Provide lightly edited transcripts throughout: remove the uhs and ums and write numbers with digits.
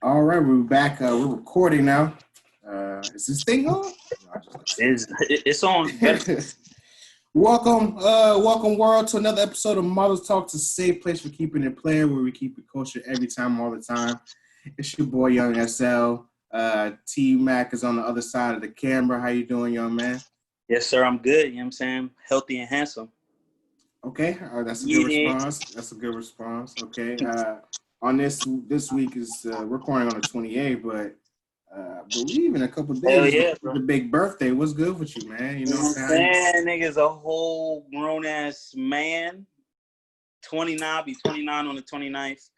All right, we're back. We're recording now. Is this thing on? It's on. Welcome world to another episode of Models Talks, a safe place for keeping it playing, where we keep it culture every time, all the time. It's your boy Young SL. T Mac is on the other side of the camera. How you doing, young man? Yes, sir. I'm good. You know what I'm saying? Healthy and handsome. Okay, that's a good response. That's a good response. Okay. On this week is we're recording on the 28th, but I believe in a couple of days yeah, the big birthday. What's good with you, man? You know what I'm saying? Nigga's a whole grown ass man. 29, be 29 on the 29th.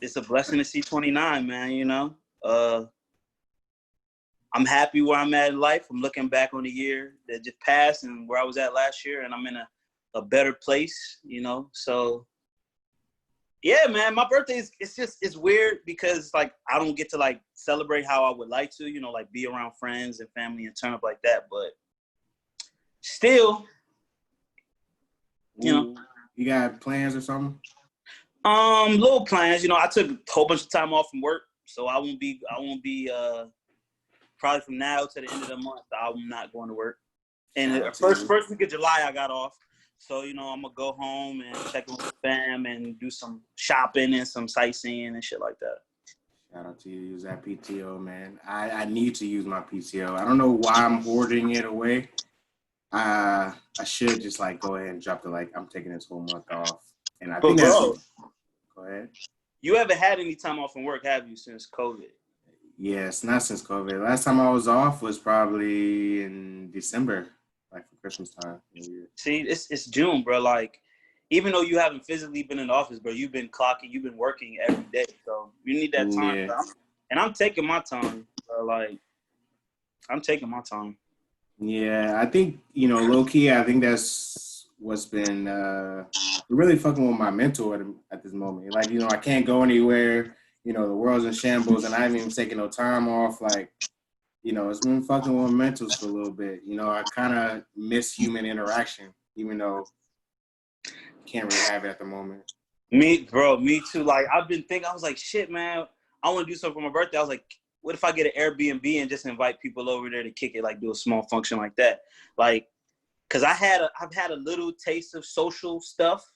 It's a blessing to see 29, man. You know. I'm happy where I'm at in life. I'm looking back on the year that just passed and where I was at last year, and I'm in a better place. You know, so. Yeah, man, my birthday it's weird because like I don't get to like celebrate how I would like to, you know, like be around friends and family and turn up like that. But still, you know. You got plans or something? Little plans. You know, I took a whole bunch of time off from work, so I won't be probably from now to the end of the month, I'm not going to work. And the first week of July I got off. So, you know, I'm going to go home and check in with the fam and do some shopping and some sightseeing and shit like that. Shout out to you. Use that PTO, man. I need to use my PTO. I don't know why I'm hoarding it away. I should just, like, go ahead and drop I'm taking this whole month off. And I think that's... Go ahead. You haven't had any time off from work, have you, since COVID? Yes, not since COVID. Last time I was off was probably in December. Like for Christmas time. See, it's June, bro. Like, even though you haven't physically been in the office, bro, you've been clocking, you've been working every day. So you need that time. Yeah. And I'm taking my time, bro. Like, I'm taking my time. Yeah, I think, you know, low key, I think that's what's been really fucking with my mental at this moment. Like, you know, I can't go anywhere. You know, the world's in shambles, and I haven't even taken no time off. Like, you know, it's been fucking with mentals for a little bit. You know, I kind of miss human interaction, even though I can't really have it at the moment. Me too. Like, I've been thinking, I was like, shit, man, I want to do something for my birthday. I was like, what if I get an Airbnb and just invite people over there to kick it, like do a small function like that? Like, because I've had a little taste of social stuff.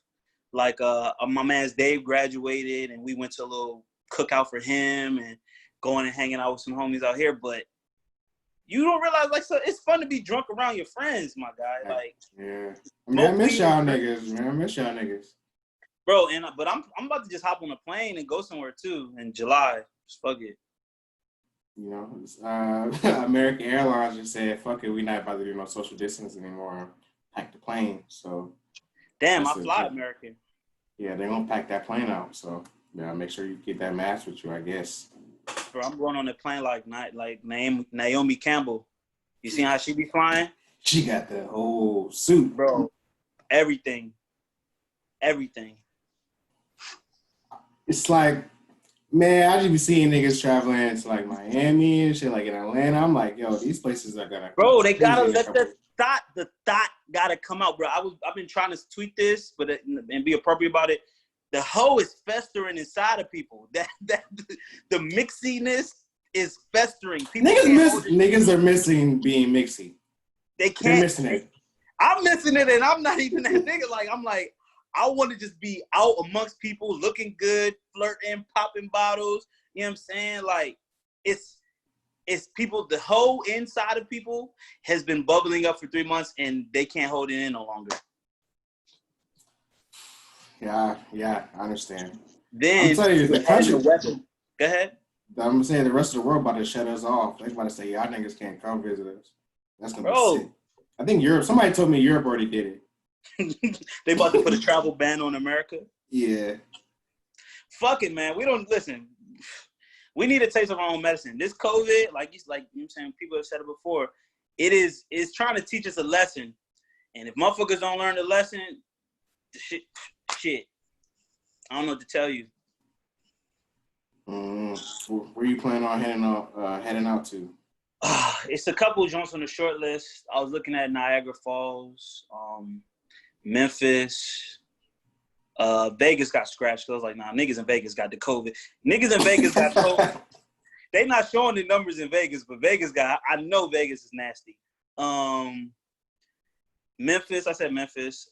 Like, my man's Dave graduated, and we went to a little cookout for him and going and hanging out with some homies out here, but you don't realize, like, so it's fun to be drunk around your friends, my guy. Like, yeah, I mean, I miss y'all niggas, man. I miss y'all niggas, bro. But I'm about to just hop on a plane and go somewhere too in July. Just fuck it. You know, American Airlines just said, "Fuck it, we not about to do no social distance anymore. Pack the plane." So, damn, I fly American. Yeah, they're gonna pack that plane out. So, yeah, make sure you get that mask with you, I guess. Bro, I'm going on the plane like Naomi Campbell. You see how she be flying? She got the whole suit, bro. Everything. It's like, man, I just be seeing niggas traveling to like Miami and shit, like in Atlanta. I'm like, yo, these places are gonna. Bro, they gotta let the thought gotta come out, bro. I've been trying to tweet this, and be appropriate about it. The hoe is festering inside of people. That the mixiness is festering. People niggas are missing being mixy. They can't. They're missing it. I'm missing it, and I'm not even that nigga. Like, I'm like, I want to just be out amongst people, looking good, flirting, popping bottles. You know what I'm saying? Like, it's people. The hoe inside of people has been bubbling up for 3 months, and they can't hold it in no longer. Yeah, I understand. Then I'm telling you, the country. Go ahead. I'm saying the rest of the world about to shut us off. They're about to say, y'all niggas can't come visit us. That's gonna be sick. I think Europe. Somebody told me Europe already did it. They about to put a travel ban on America. Yeah. Fuck it, man. We don't listen. We need a taste of our own medicine. This COVID, like you know what I'm saying, people have said it before. It's trying to teach us a lesson, and if motherfuckers don't learn the lesson, the shit. I don't know what to tell you. Where you planning on heading out to? It's a couple of joints on the short list. I was looking at Niagara Falls, Memphis, Vegas got scratched. So I was like, nah, niggas in Vegas got the COVID. Niggas in Vegas got COVID. They not showing the numbers in Vegas, but Vegas got. I know Vegas is nasty. Memphis. I said Memphis.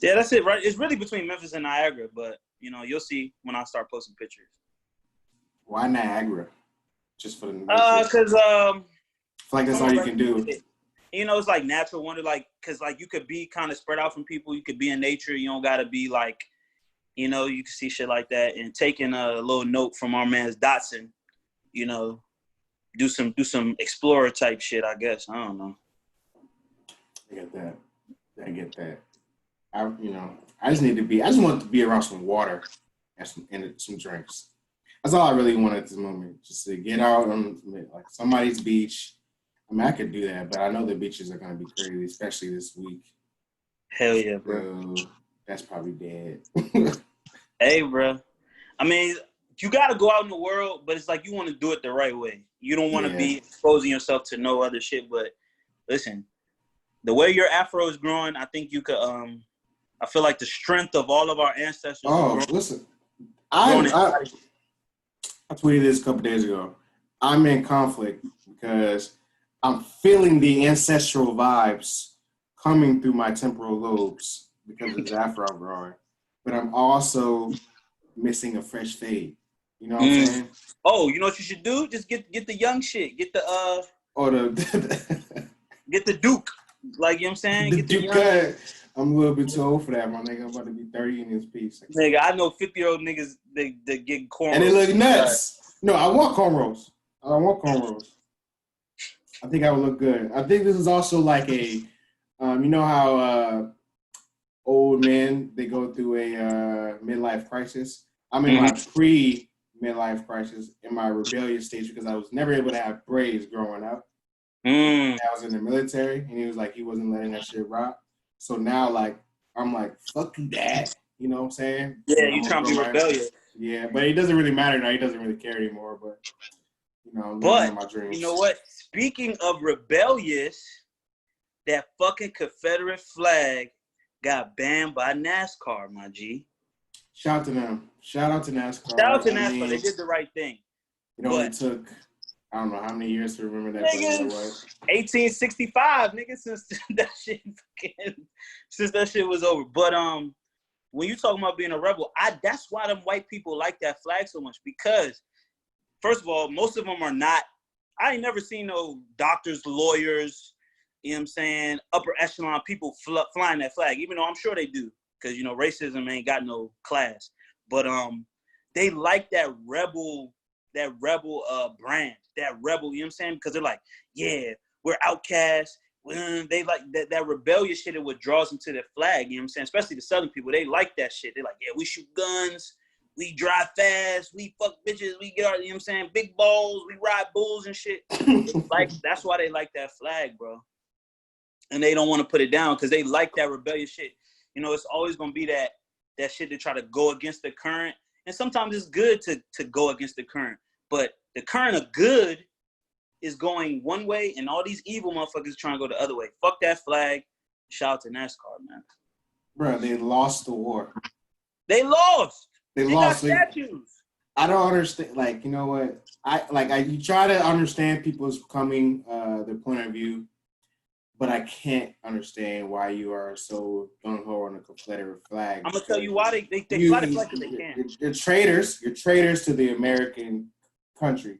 Yeah, that's it, right? It's really between Memphis and Niagara, but you'll see when I start posting pictures. Why Niagara? Just for the because I feel like that's all you can do. It's like natural wonder, like because like you could be kind of spread out from people. You could be in nature. You don't gotta be like, you can see shit like that. And taking a little note from our man's Dotson, do some explorer type shit. I guess I don't know. I get that. I just want to be around some water and some drinks. That's all I really want at this moment. Just to get out on like somebody's beach. I mean, I could do that, but I know the beaches are gonna be crazy, especially this week. Hell yeah, bro. So that's probably dead. Hey, bro. I mean, you gotta go out in the world, but it's like you want to do it the right way. You don't want to be exposing yourself to no other shit. But listen, the way your afro is growing, I think you could. I feel like the strength of all of our ancestors. Oh, listen, I tweeted this a couple days ago. I'm in conflict because I'm feeling the ancestral vibes coming through my temporal lobes because of this afro growing, but I'm also missing a fresh fade. You know what I'm saying? Oh, you know what you should do? Just get the young shit. Get the get the Duke. Like, you know what I'm saying? The Duke cut. I'm a little bit too old for that, my nigga. I'm about to be 30 in this piece. Nigga, I know 50-year-old niggas they get cornrows. And they look nuts. No, I want cornrows. I think I would look good. I think this is also like a, you know how old men, they go through a midlife crisis. I'm in my pre-midlife crisis in my rebellious stage because I was never able to have braids growing up. I was in the military, and he was like, he wasn't letting that shit rock. So now, like, I'm like, fuck you, dad. You know what I'm saying? Yeah, you trying to be rebellious. Yeah, but it doesn't really matter now. He doesn't really care anymore. But, I'm living in my dreams. You know what? Speaking of rebellious, that fucking Confederate flag got banned by NASCAR, my G. Shout out to them. Shout out to NASCAR. Shout out to NASCAR. They did the right thing. It only took, I don't know how many years to remember that. Nigga, 1865, nigga, since that shit was over. But when you talking about being a rebel, that's why them white people like that flag so much, because first of all, most of them are not. I ain't never seen no doctors, lawyers, you know what I'm saying, upper echelon people flying that flag, even though I'm sure they do, because racism ain't got no class. But they like that rebel brand, that rebel, you know what I'm saying? Because they're like, yeah, we're outcasts. They like that rebellious shit, and what draws them to the flag, you know what I'm saying? Especially the Southern people, they like that shit. They're like, yeah, we shoot guns, we drive fast, we fuck bitches, we get our, you know what I'm saying, big balls, we ride bulls and shit. Like, that's why they like that flag, bro. And they don't want to put it down because they like that rebellious shit. It's always gonna be that shit to try to go against the current. And sometimes it's good to go against the current. But the current of good is going one way, and all these evil motherfuckers are trying to go the other way. Fuck that flag. Shout out to NASCAR, man. Bro, they lost the war. They lost. They lost. Got statues. I don't understand. Like, you know what? You try to understand people's their point of view, but I can't understand why you are so gung-ho on the Confederate flag. I'm gonna tell you why they fly the flag because they can. You're traitors. You're traitors to the American country.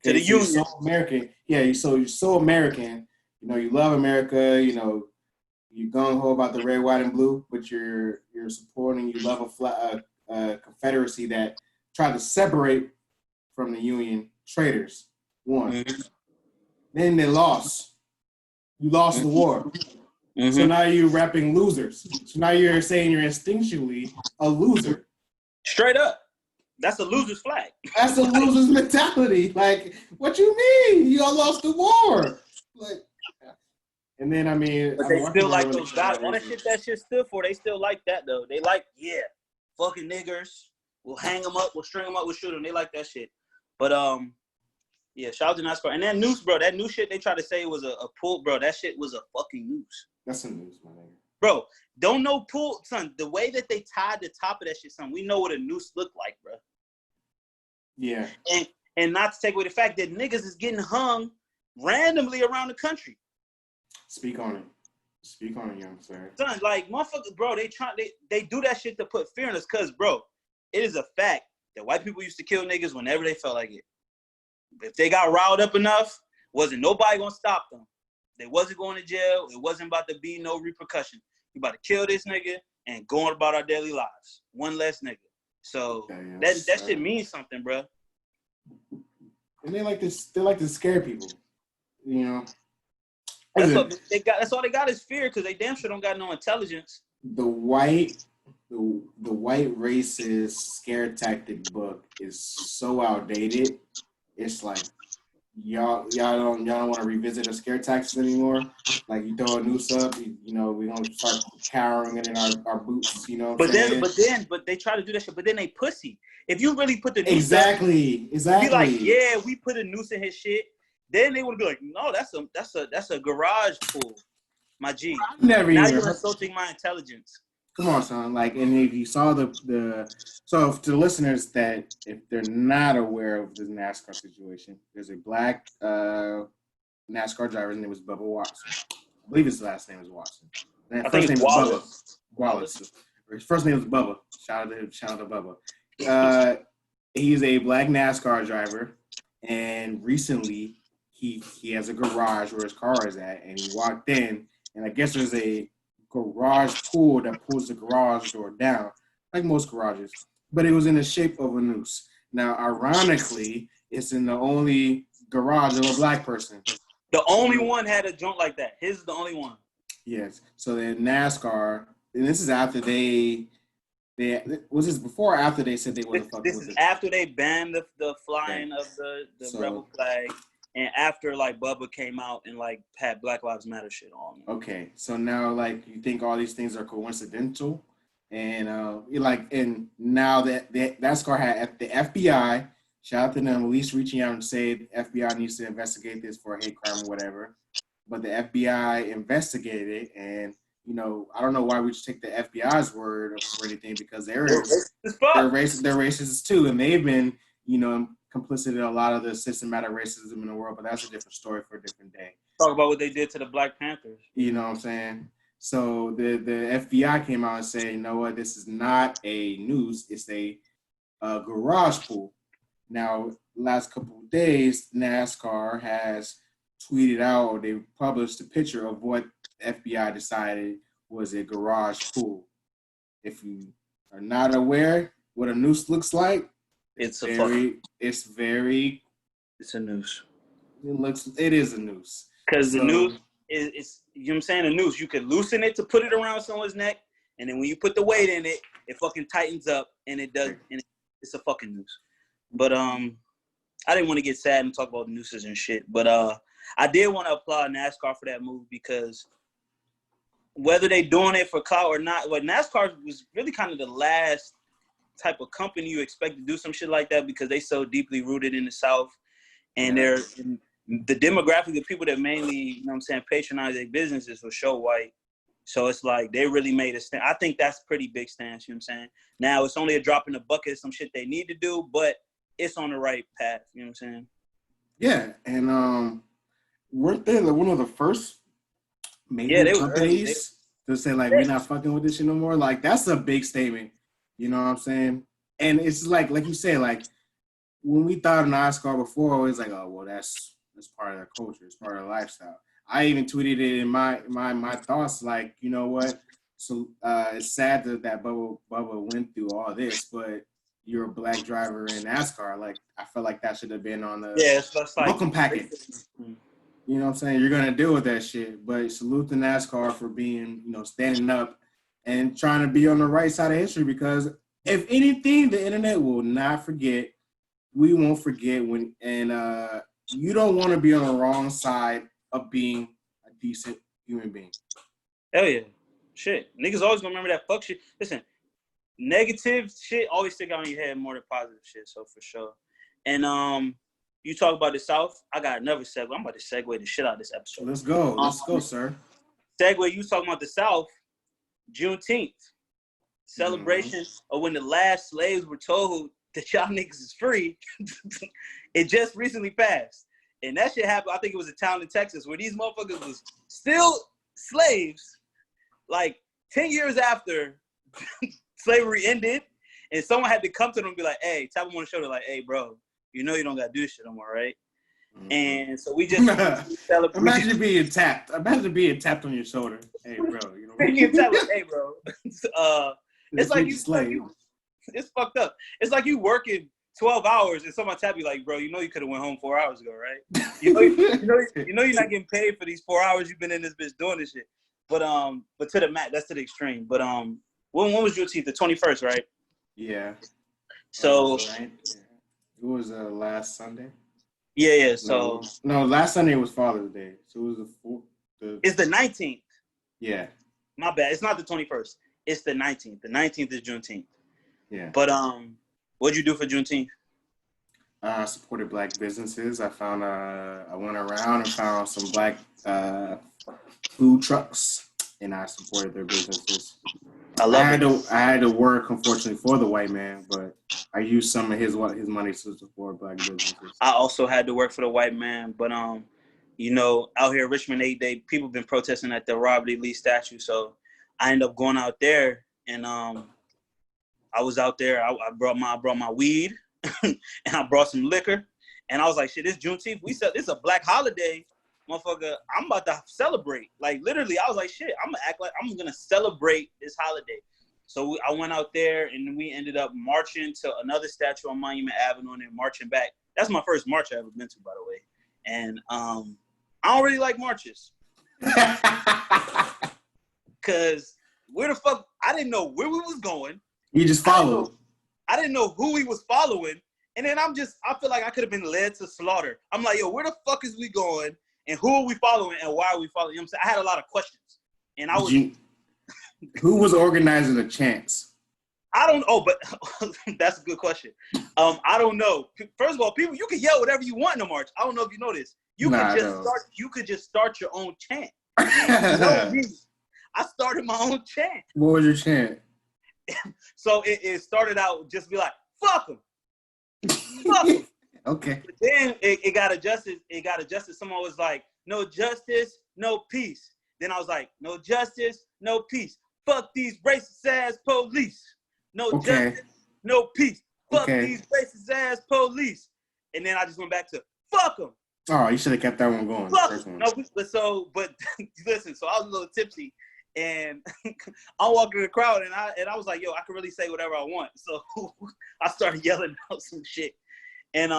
To the Union. You're so American. Yeah, you're so American. You love America. You gung-ho about the red, white, and blue, but you're supporting. You love a Confederacy that tried to separate from the Union. Traitors. One. Mm-hmm. Then they lost. You lost the war. Mm-hmm. So now you're rapping losers. So now you're saying you're instinctually a loser. Straight up. That's a loser's flag. That's a loser's mentality. Like, what you mean? You all lost the war. Like, and then, but they still like those guys. All that shit stood for, they still like that, though. They like, yeah, fucking niggers. We'll hang them up. We'll string them up. We'll shoot them. They like that shit. But, yeah, shout out to NASCAR. And that noose, bro, that new shit they tried to say was a pull, bro. That shit was a fucking noose. That's a noose, my nigga. bro. Don't know pool, son. The way that they tied the top of that shit, son. We know what a noose looked like, bro. Yeah. And not to take away the fact that niggas is getting hung randomly around the country. Speak on it. Speak on it, young sir. Son, like motherfuckers, bro. They do that shit to put fear in us, cause bro, it is a fact that white people used to kill niggas whenever they felt like it. If they got riled up enough, wasn't nobody gonna stop them. They wasn't going to jail. It wasn't about to be no repercussion. You about to kill this nigga and go on about our daily lives. One less nigga. So that shit means something, bro. And they like to scare people, you know. That's what they got. That's all they got is fear, because they damn sure don't got no intelligence. The white racist scare tactic book is so outdated. It's like y'all don't want to revisit the scare tactics anymore. Like you throw a noose up, you know, we're gonna start cowering it in our boots, you know what I'm saying? But they try to do that shit, but then they pussy. If you really put the noose exactly. Be like, yeah, we put a noose in his shit, then they would be like, no, that's a garage pool, my G. Never now even you're insulting my intelligence. Come on, son. Like, and if you saw so to the listeners that if they're not aware of the NASCAR situation, there's a black NASCAR driver. His name was Bubba Watson. I believe his last name is Watson. And first name was Wallace. His first name was Bubba. Shout out to Bubba. He's a black NASCAR driver, and recently he has a garage where his car is at, and he walked in, and I guess there's a garage pool that pulls the garage door down, like most garages, but it was in the shape of a noose. Now, ironically, it's in the only garage of a black person. The only one had a joint like that. His is the only one. Yes. So then NASCAR, and this is after they was this before or after they said they wasn't fucking with it? This is after they banned the flying of the rebel flag. And after, like, Bubba came out and, like, had Black Lives Matter shit on. Okay. So now, like, you think all these things are coincidental? And, and now that NASCAR had the FBI, shout out to them, at least reaching out and say the FBI needs to investigate this for a hate crime or whatever. But the FBI investigated it, and, you know, I don't know why we should take the FBI's word for anything, because they're racist too, and they've been, you know, complicit in a lot of the systematic racism in the world, but that's a different story for a different day. Talk about what they did to the Black Panthers. You know what I'm saying? So the FBI came out and said, you know what, this is not a noose, it's a garage pool. Now, last couple of days, NASCAR has tweeted out, or they published a picture of what the FBI decided was a garage pool. If you are not aware what a noose looks like, it's a noose. It is a noose. Because the noose is, you know what I'm saying? A noose, you could loosen it to put it around someone's neck, and then when you put the weight in it, it fucking tightens up, and it does, and it's a fucking noose. But I didn't want to get sad and talk about nooses and shit, but I did want to applaud NASCAR for that move, because whether they doing it for clout or not, well, NASCAR was really kind of the last type of company you expect to do some shit like that, because they so deeply rooted in the South, and they're the demographic of people that mainly, you know what I'm saying, patronize their businesses for sure white. So it's like they really made a stand. I think that's a pretty big stance, you know what I'm saying? Now it's only a drop in the bucket of some shit they need to do, but it's on the right path, you know what I'm saying? Yeah, and weren't they one of the first major companies to say, like, we're not fucking with this shit no more? Like, that's a big statement. You know what I'm saying? And it's like you say, like, when we thought of NASCAR before, it was like, oh, well, that's part of their culture. It's part of their lifestyle. I even tweeted it in my thoughts, like, you know what? So it's sad that Bubba went through all this, but you're a black driver in NASCAR. Like, I felt like that should have been on the welcome packet. You know what I'm saying? You're going to deal with that shit. But salute to NASCAR for being, you know, standing up and trying to be on the right side of history, because if anything, the internet will not forget. We won't forget and you don't want to be on the wrong side of being a decent human being. Hell yeah. Shit. Niggas always gonna remember that fuck shit. Listen, negative shit always stick out in your head more than positive shit, so for sure. And you talk about the South, I got another segue. I'm about to segue the shit out of this episode. Let's go. Let's go, sir. Segue, you talking about the South. Juneteenth, celebration of when the last slaves were told that y'all niggas is free. It just recently passed. And that shit happened, I think it was a town in Texas where these motherfuckers was still slaves, like 10 years after slavery ended, and someone had to come to them and be like, hey, tap them on the shoulder, like, hey, bro, you know you don't got to do this shit no more, right? Mm-hmm. And so we just celebrate. Imagine being tapped. Imagine being tapped on your shoulder. Hey, bro, you know. Being tapped like, hey, bro. It's like it's fucked up. It's like you working 12 hours and somebody tap you like, bro, you know you could have went home 4 hours ago, right? You know you're not getting paid for these 4 hours you've been in this bitch doing this shit. But to the max, that's to the extreme. But when was your teeth? The 21st, right? Yeah. So right. Yeah. It was last Sunday. Yeah. So no, last Sunday was Father's Day. So it was it's the 19th. Yeah. My bad. It's not the 21st. It's the 19th. The 19th is Juneteenth. Yeah. But what'd you do for Juneteenth? I supported black businesses. I went around and found some black food trucks, and I supported their businesses. I had to work, unfortunately, for the white man, but I used some of his money to support black businesses. I also had to work for the white man, but out here in Richmond, people been protesting at the Robert E. Lee statue, so I ended up going out there, and I was out there. I brought my weed, and I brought some liquor, and I was like, shit, this Juneteenth, this is a black holiday. Motherfucker, I'm about to celebrate. Like, literally, I was like, shit, I'm going to act like I'm going to celebrate this holiday. So I went out there, and we ended up marching to another statue on Monument Avenue and then marching back. That's my first march I ever been to, by the way. And I don't really like marches. Because where the fuck, I didn't know where we was going. You just followed. I didn't know who we was following. And then I feel like I could have been led to slaughter. I'm like, yo, where the fuck is we going? And who are we following and why are we following? You know what I'm saying? I had a lot of questions. And who was organizing the chants? I don't know, but that's a good question. I don't know. First of all, people, you can yell whatever you want in a march. I don't know if you know this. You could just start your own chant. I started my own chant. What was your chant? So it started out just be like, fuck them. Fuck them. Okay. But then it got adjusted. Someone was like, no justice, no peace. Then I was like, no justice, no peace. Fuck these racist ass police. No justice, no peace. Fuck these racist ass police. And then I just went back to fuck them. Oh, you should have kept that one going. Fuck them. No, but listen. So I was a little tipsy, and I'm walking in the crowd, and I was like, yo, I can really say whatever I want. So I started yelling out some shit. And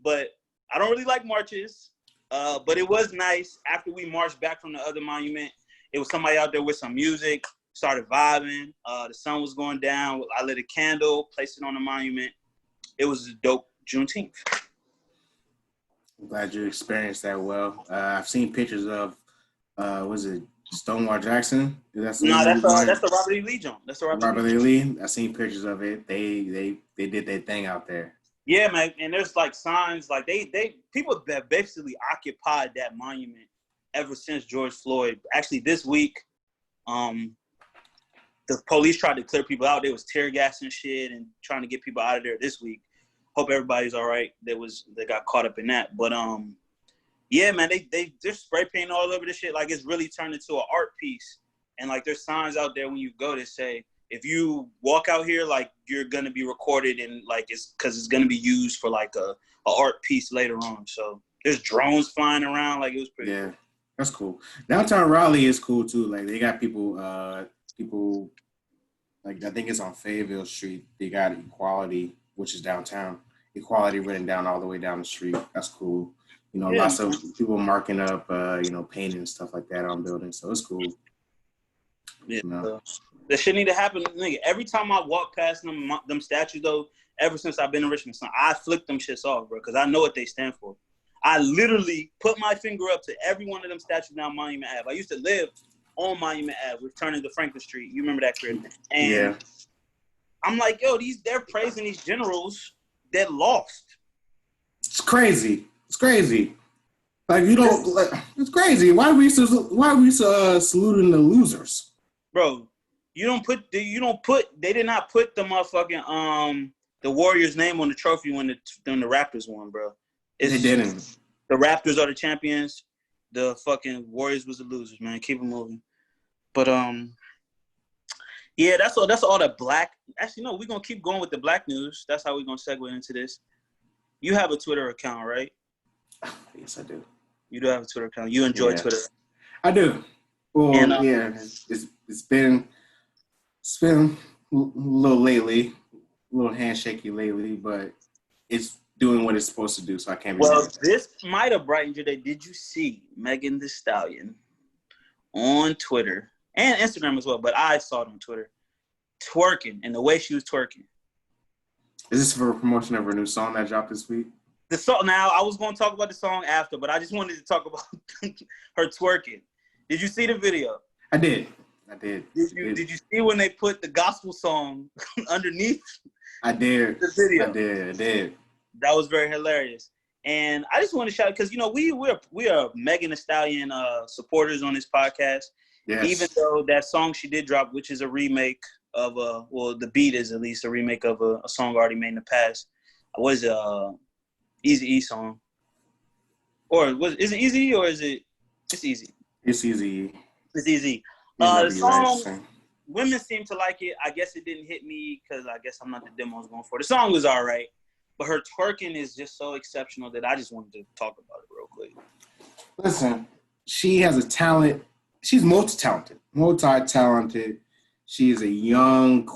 but I don't really like marches. But it was nice after we marched back from the other monument. It was somebody out there with some music, started vibing. The sun was going down. I lit a candle, placed it on the monument. It was a dope Juneteenth. I'm glad you experienced that well. I've seen pictures of, was it Stonewall Jackson? That's the Robert E. Lee joint. That's the Robert E. Lee. I've seen pictures of it. They did their thing out there. Yeah, man, and there's like signs, like people that basically occupied that monument ever since George Floyd. Actually, this week, the police tried to clear people out. They was tear gassing shit and trying to get people out of there this week. Hope everybody's all right. They got caught up in that, but yeah, man, they're spray painting all over this shit. Like it's really turned into an art piece, and like there's signs out there when you go that say, if you walk out here, like you're gonna be recorded and like it's gonna be used for like a art piece later on. So there's drones flying around, like it was pretty. Yeah, cool. That's cool. Downtown Raleigh is cool too. Like they got people like I think it's on Fayetteville Street. They got Equality, which is downtown. Equality written down all the way down the street. That's cool. You know, lots of people marking up, painting and stuff like that on buildings. So it's cool. Yeah. You know? That shit need to happen, nigga. Every time I walk past them statues, though, ever since I've been in Richmond, I flick them shits off, bro, because I know what they stand for. I literally put my finger up to every one of them statues down Monument Ave. I used to live on Monument Ave, returning to Franklin Street. You remember that crib? And I'm like, yo, they're praising these generals that lost. It's crazy. Like you don't. Like, it's crazy. Why are we saluting the losers, bro? They did not put the motherfucking the Warriors' name on the trophy when the Raptors won, bro. They didn't. The Raptors are the champions. The fucking Warriors was the losers, man. Keep it moving. But yeah, that's all the black. Actually, no, we're gonna keep going with the black news. That's how we're gonna segue into this. You have a Twitter account, right? Yes, I do. You do have a Twitter account. You enjoy Twitter. I do. Well, and, yeah, it's been a little lately, a little handshaky lately, but it's doing what it's supposed to do, so I can't be mad at that. This might have brightened your day. Did you see Megan Thee Stallion on Twitter and Instagram as well? But I saw it on Twitter twerking, and the way she was twerking. Is this for a promotion of her new song that dropped this week? The song. Now, I was going to talk about the song after, but I just wanted to talk about her twerking. Did you see the video? I did. Did you see when they put the gospel song underneath? I did. The video. I did. That was very hilarious. And I just want to shout because we are Megan Thee Stallion supporters on this podcast. Yes. Even though that song she did drop, which is a remake of the beat is at least a remake of a song already made in the past. Was Easy E song, or is it Easy or is it? It's Easy. It's Easy. It's Easy. The song, women seem to like it. I guess it didn't hit me because I guess I'm not the demo I was going for. The song was all right, but her twerking is just so exceptional that I just wanted to talk about it real quick. Listen, she has a talent. She's multi-talented. She is a young,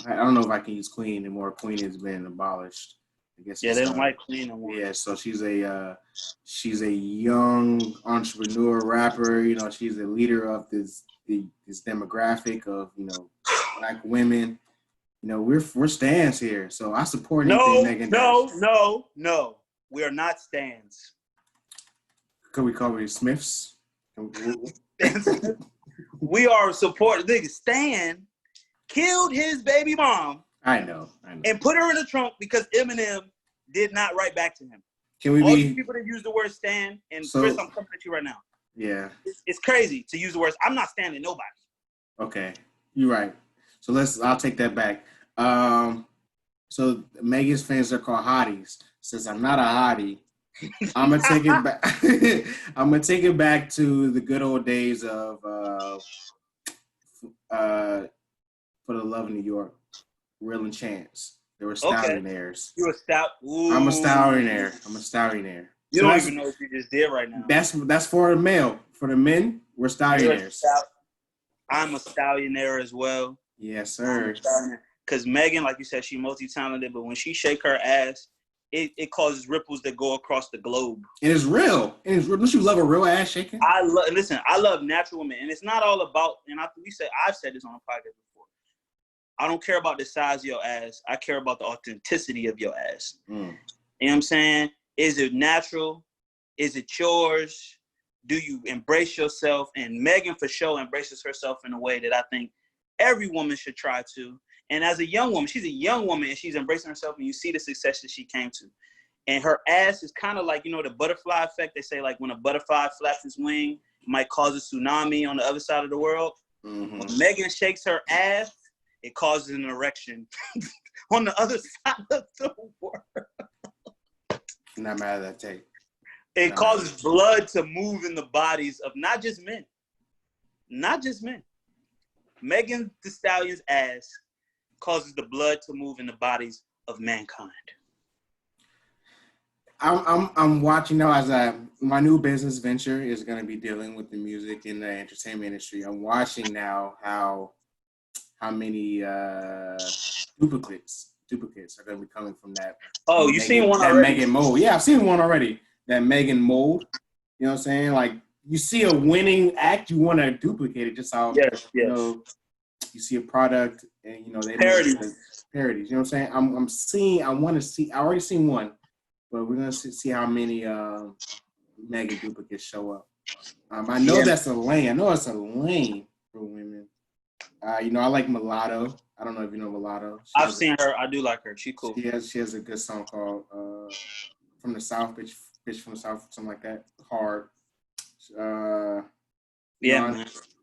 I don't know if I can use queen anymore. Queen has been abolished. I guess. Yeah, they don't like queen no more. Yeah, so she's a young entrepreneur rapper. You know, she's a leader of this demographic of black women. You know, we're stans here, so I support anything Megan does. No, we are not stans. Could we call it Smiths? We are support. Nigga, Stan killed his baby mom. I know. And put her in the trunk because Eminem did not write back to him. Can we All these people that use the word Stan, and Chris, I'm coming at you right now. Yeah. It's crazy to use the words. I'm not standing nobody. Okay, you're right. So I'll take that back. So Megan's fans are called hotties. Since I'm not a hottie, I'm gonna take it back. I'm gonna take it back to the good old days of For the Love of New York, Real and Chance. They were Stallionaires. You're a stout. I'm a Stallionaire. You don't even know what you just did right now. That's for the male. For the men, we're Stallionaires. I'm a Stallionaire as well. Yes, sir. Because Megan, like you said, she's multi-talented, but when she shake her ass, it causes ripples that go across the globe. It is real. Don't you love a real ass shaking? I love natural women, and it's not all about. And I've said this on a podcast before. I don't care about the size of your ass. I care about the authenticity of your ass. You know what I'm saying? Is it natural? Is it yours? Do you embrace yourself? And Megan for sure embraces herself in a way that I think every woman should try to. And as a young woman, she's a young woman and she's embracing herself, and you see the success that she came to. And her ass is kind of like, the butterfly effect. They say like when a butterfly flaps its wing, it might cause a tsunami on the other side of the world. Mm-hmm. When Megan shakes her ass, it causes an erection on the other side of the world. Not mad at that take. It causes blood to move in the bodies of not just men. Megan Thee Stallion's ass causes the blood to move in the bodies of mankind. I'm watching now as my new business venture is going to be dealing with the music and the entertainment industry. I'm watching now how many duplicates are going to be coming from that. Oh, you seen one already? Megan mold. Yeah, I've seen one already. That Megan mold. You know what I'm saying? Like you see a winning act, you want to duplicate it. Just how you see a product and they parodies. Parodies. You know what I'm saying? I want to see. I already seen one, but we're gonna see how many Megan duplicates show up. I know that's a lane. I know it's a lane for women. I like Mulatto. I don't know if you know Mulatto. I've seen her. I do like her. She's cool. She has a good song called "From the South," bitch from the South, something like that. Hard. Man.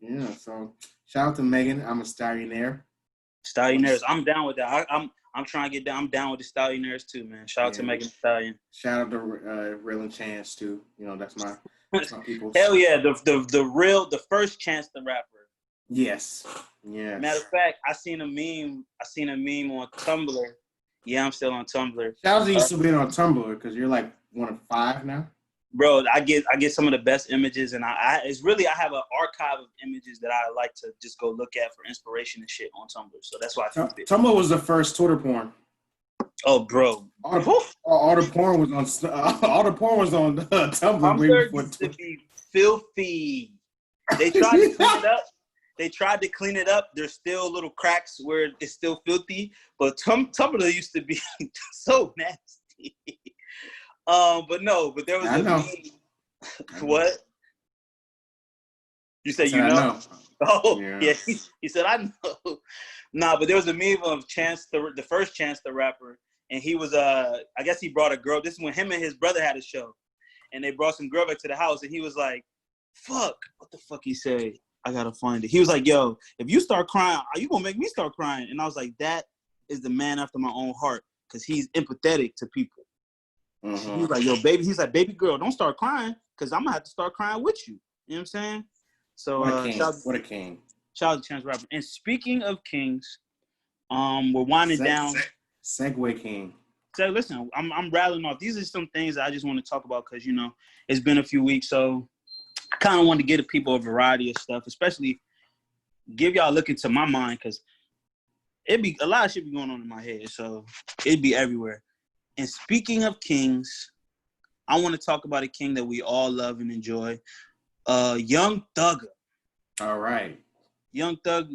Yeah. So Shout out to Megan. I'm a Stallionaire. Stallionaires. I'm down with that. I'm trying to get down. I'm down with the Stallionaires too, man. Shout out to Megan Thee Stallion. Shout out to Real and Chance too. You know, that's my people's. Hell yeah, the first Chance the Rapper. Yes. Yes. Matter of fact, I seen a meme on Tumblr. Yeah, I'm still on Tumblr. Shout out to you still being on Tumblr because you're like one of 5 now. Bro, I get some of the best images, and I have an archive of images that I like to just go look at for inspiration and shit on Tumblr. So that's why I keep it. Tumblr was the first Twitter porn. Oh, bro, all the porn was on Tumblr. Tumblr used to be filthy. They tried to clean it up. There's still little cracks where it's still filthy, but Tumblr used to be so nasty. But there was a meme. What? You said you know? Oh, yeah. He said I know. Nah, but there was a meme of the first Chance the Rapper, and he was I guess he brought a girl. This is when him and his brother had a show, and they brought some girl back to the house, and he was like, "Fuck, what the fuck?" He said, "I gotta find it." He was like, "Yo, if you start crying, are you gonna make me start crying?" And I was like, "That is the man after my own heart, because he's empathetic to people." Mm-hmm. He was like, "Yo, baby," he's like, "Baby girl, don't start crying, because I'm gonna have to start crying with you." You know what I'm saying? So what a king. Shout out to Chance Rapper. And speaking of kings, we're winding down. Segway king. So listen, I'm rattling off. These are some things I just want to talk about because it's been a few weeks, so I kind of want to give the people a variety of stuff, especially give y'all a look into my mind because it'd be a lot of shit be going on in my head, so it'd be everywhere. And speaking of kings, I want to talk about a king that we all love and enjoy, Young Thugger. All right, Young Thug.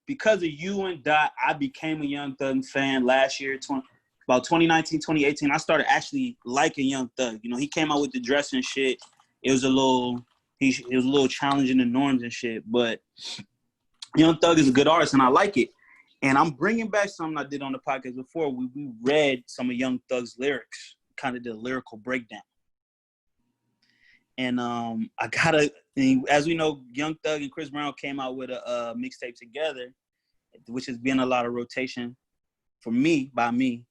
Because of you and Dot, I became a Young Thug fan last year, about 2019, 2018. I started actually liking Young Thug. He came out with the dress and shit. It was a little challenging the norms and shit, but Young Thug is a good artist and I like it. And I'm bringing back something I did on the podcast before. We read some of Young Thug's lyrics, kind of did a lyrical breakdown. And as we know, Young Thug and Chris Brown came out with a mixtape together, which has been a lot of rotation by me.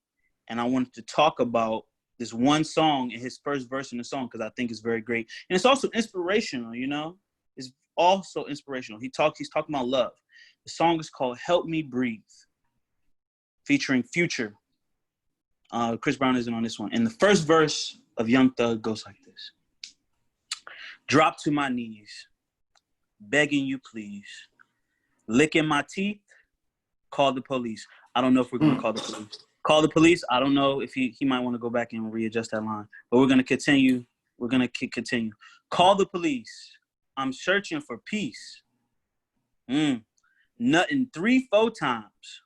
And I wanted to talk about this one song and his first verse in the song because I think it's very great. And it's also inspirational, It's also inspirational. He's talking about love. The song is called Help Me Breathe, featuring Future. Chris Brown isn't on this one. And the first verse of Young Thug goes like this. Drop to my knees, begging you please. Licking my teeth, call the police. I don't know if we're going to call the police. Call the police. I don't know if he might want to go back and readjust that line. But we're going to continue. We're going to continue. Call the police. I'm searching for peace. Nutting 3-4 times.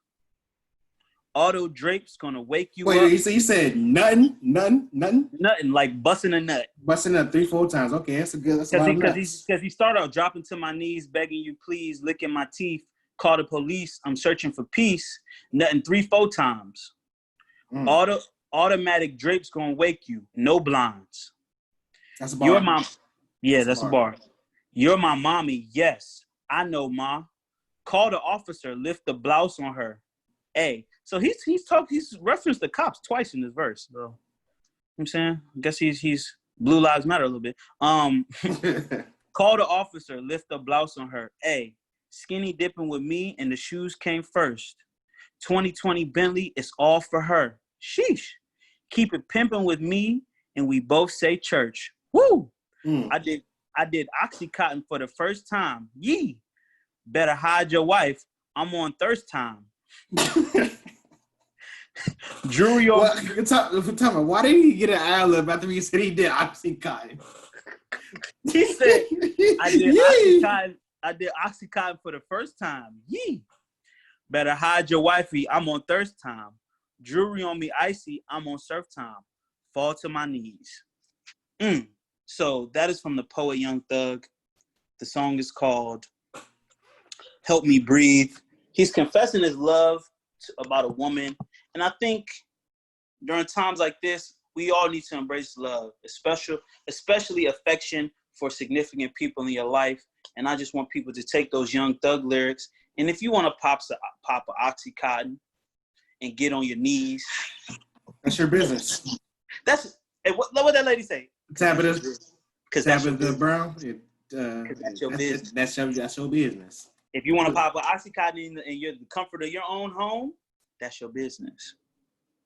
Auto drape's gonna wake you up. Wait, you said nothing? Nothing, like busting a nut. Busting a 3-4 times. Okay, that's a lot of nuts. Because he started out dropping to my knees, begging you please, licking my teeth, call the police, I'm searching for peace, nutting 3-4 times. Automatic drape's gonna wake you, no blinds. That's a bar. You're my, yeah, that's a bar. You're my mommy, yes, I know, ma. Call the officer, lift the blouse on her. Hey, so he's referenced the cops twice in this verse, though. You know what I'm saying? I guess he's Blue Lives Matter a little bit. Call the officer, lift the blouse on her. Hey, skinny dipping with me and the shoes came first. 2020 Bentley, it's all for her. Sheesh. Keep it pimping with me and we both say church. Woo! I did Oxycontin for the first time. Yee! Better hide your wife. I'm on thirst time. Jewelry on. Why did he get an ad-lib after he said he did Oxycontin? He said, I did Oxycontin for the first time. Yee. Better hide your wifey. I'm on thirst time. Jewelry on me icy. I'm on surf time. Fall to my knees. So that is from the poet Young Thug. The song is called Help Me Breathe. He's confessing his love about a woman. And I think during times like this, we all need to embrace love, especially affection for significant people in your life. And I just want people to take those Young Thug lyrics. And if you want to pop a Oxycontin and get on your knees, that's your business. That's what that lady say. Tabitha Brown. That's your business. That's your business. If you want to pop an Oxycontin in the comfort of your own home, that's your business.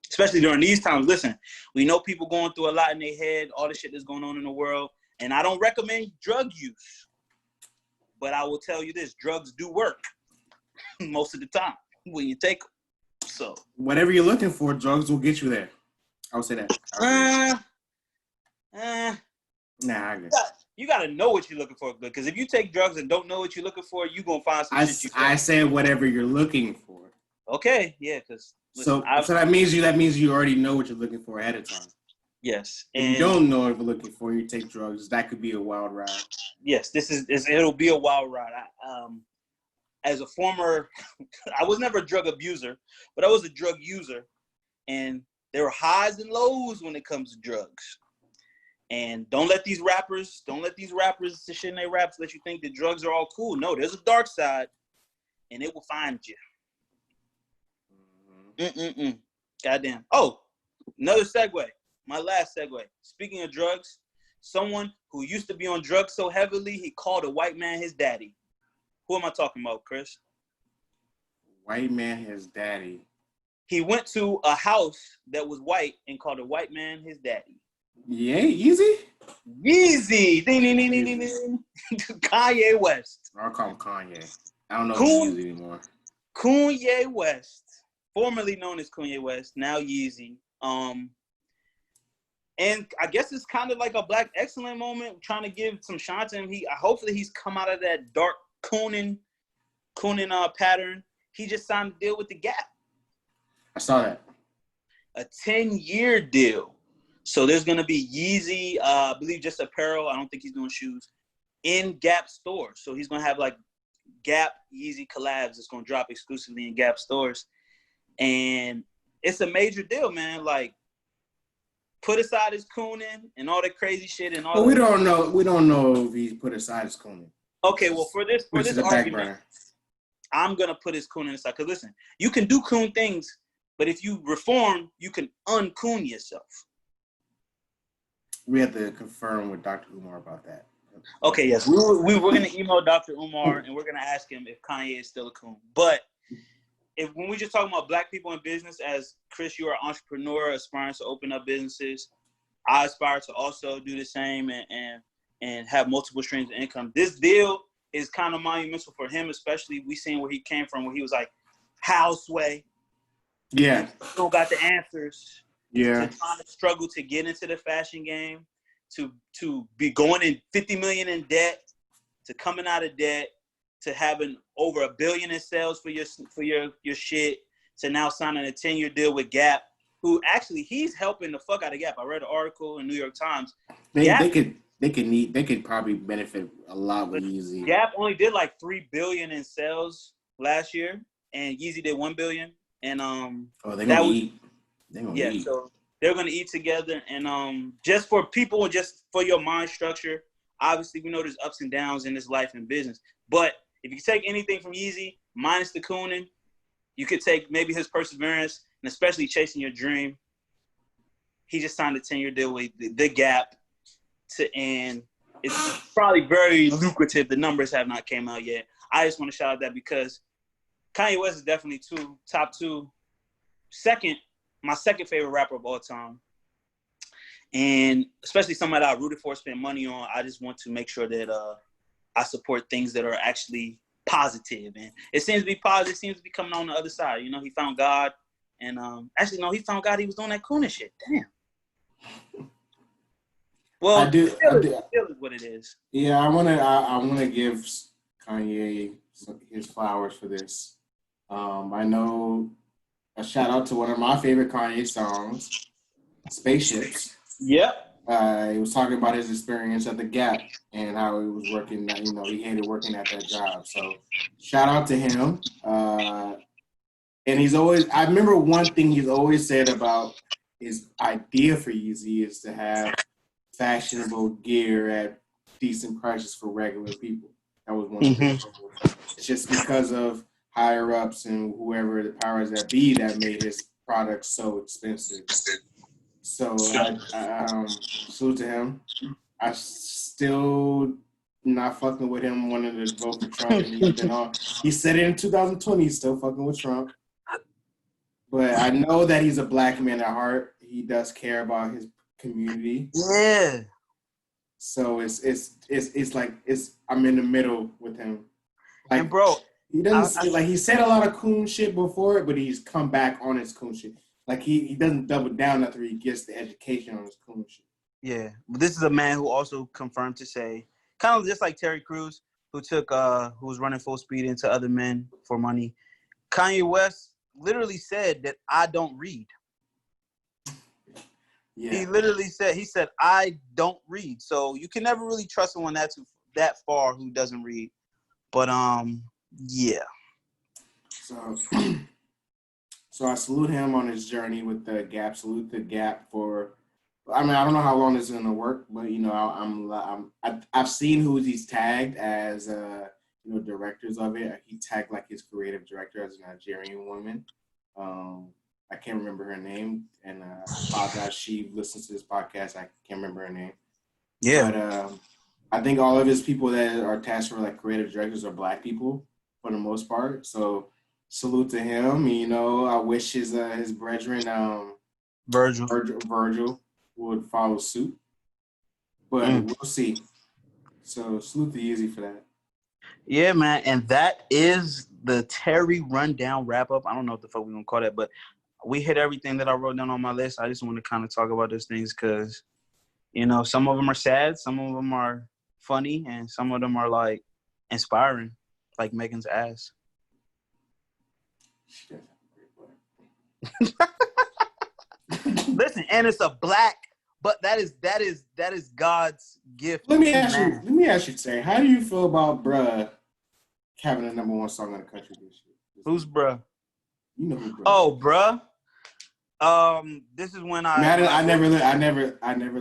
Especially during these times. Listen, we know people going through a lot in their head, all the shit that's going on in the world. And I don't recommend drug use. But I will tell you this, drugs do work most of the time when you take them. So whatever you're looking for, drugs will get you there. I would say that. I guess. You gotta know what you're looking for, because if you take drugs and don't know what you're looking for, you're gonna find some shit. I said whatever you're looking for. Okay, yeah, because so that means you already know what you're looking for ahead of time. Yes. If you don't know what you're looking for, you take drugs. That could be a wild ride. Yes, it'll be a wild ride. As a former, I was never a drug abuser, but I was a drug user, and there were highs and lows when it comes to drugs. And don't let these rappers to shit in their raps let you think that drugs are all cool. No, there's a dark side, and it will find you. Goddamn. Oh, another segue. My last segue. Speaking of drugs, someone who used to be on drugs so heavily, he called a white man his daddy. Who am I talking about, Chris? White man his daddy. He went to a house that was white and called a white man his daddy. Yeah, Yeezy? Yeezy. Ding, ding, ding, ding, ding, ding. Kanye West. I'll call him Kanye. I don't know Yeezy anymore. Kanye West. Formerly known as Kanye West, now Yeezy. And I guess it's kind of like a Black Excellent moment, trying to give some shine to him. Hopefully he's come out of that dark cooning pattern. He just signed a deal with the Gap. I saw that. A 10-year deal. So there's going to be Yeezy, I believe just apparel. I don't think he's doing shoes in Gap stores. So he's going to have like Gap Yeezy collabs that's going to drop exclusively in Gap stores. And it's a major deal, man. Like, put aside his cooning and all that crazy shit and all. Well, we don't know if he put aside his cooning. Okay, well, for this argument, I'm gonna put his cooning aside. Cause listen, you can do coon things, but if you reform, you can uncoon yourself. We have to confirm with Dr. Umar about that. Okay, yes, we're gonna email Dr. Umar and we're gonna ask him if Kanye is still a coon. But when we just talking about Black people in business, as Chris, you are an entrepreneur aspiring to open up businesses. I aspire to also do the same and have multiple streams of income. This deal is kind of monumental for him, especially we seen where he came from, where he was like houseway. Yeah. Still got the answers. Yeah. To trying to struggle to get into the fashion game, to be going in 50 million in debt, to coming out of debt, to having over $1 billion in sales for your shit, to now signing a 10-year deal with Gap, who actually he's helping the fuck out of Gap. I read an article in New York Times. They could probably benefit a lot with Yeezy. Gap only did like $3 billion in sales last year, and Yeezy did $1 billion. And they're gonna eat. So they're gonna eat together. And just for people, just for your mind structure, obviously we know there's ups and downs in this life and business. But if you take anything from Yeezy, minus the cooning, you could take maybe his perseverance and especially chasing your dream. He just signed a 10-year deal with the Gap, and it's probably very lucrative. The numbers have not came out yet. I just want to shout out that because Kanye West is definitely top two. My second favorite rapper of all time. And especially somebody I rooted for, spent money on. I just want to make sure that I support things that are actually positive. And it seems to be positive. It seems to be coming on the other side. You know, he found God. And he found God. He was doing that cooning shit. Damn. Well, I do. Still is what it is. Yeah, I wanna give Kanye his flowers for this. I know a shout out to one of my favorite Kanye songs, Spaceships. Yep. He was talking about his experience at the Gap and how he was working. You know, he hated working at that job. So shout out to him. And I remember one thing he's always said about his idea for Yeezy is to have fashionable gear at decent prices for regular people. That was one of his goals. It's just because of higher ups and whoever the powers that be that made his product so expensive. So I salute to him. I still not fucking with him wanting to vote for Trump, and he's been on. He said it in 2020. He's still fucking with Trump, but I know that he's a black man at heart. He does care about his community. Yeah. So it's like I'm in the middle with him. Like, and bro, he doesn't like he said a lot of coon shit before it, but he's come back on his coon shit. Like he doesn't double down after he gets the education on his coon shit. Yeah, but this is a man who also confirmed to say, kind of just like Terry Crews, who was running full speed into other men for money. Kanye West literally said that I don't read. Yeah. He literally said I don't read. So you can never really trust someone that far who doesn't read. But yeah. So I salute him on his journey with the Gap. Salute the Gap for. I mean, I don't know how long this is gonna work, but you know, I've seen who he's tagged as, directors of it. He tagged like his creative director as a Nigerian woman. I can't remember her name, and I apologize. She listens to this podcast. I can't remember her name. Yeah. But I think all of his people that are tasked for like creative directors are black people for the most part. So salute to him. You know, I wish his brethren, Virgil would follow suit, but we'll see. So salute to Yeezy for that. Yeah, man, and that is the Terry Rundown wrap up. I don't know what the fuck we're gonna call that, but we hit everything that I wrote down on my list. I just want to kind of talk about those things because, you know, some of them are sad, some of them are funny, and some of them are like inspiring, like Megan's ass. Listen, and it's a black. But that is God's gift. Let me ask you, Terry, how do you feel about bruh having the #1 song in the country this year? Who's bruh? You know who bruh. Oh, bruh. This is when I never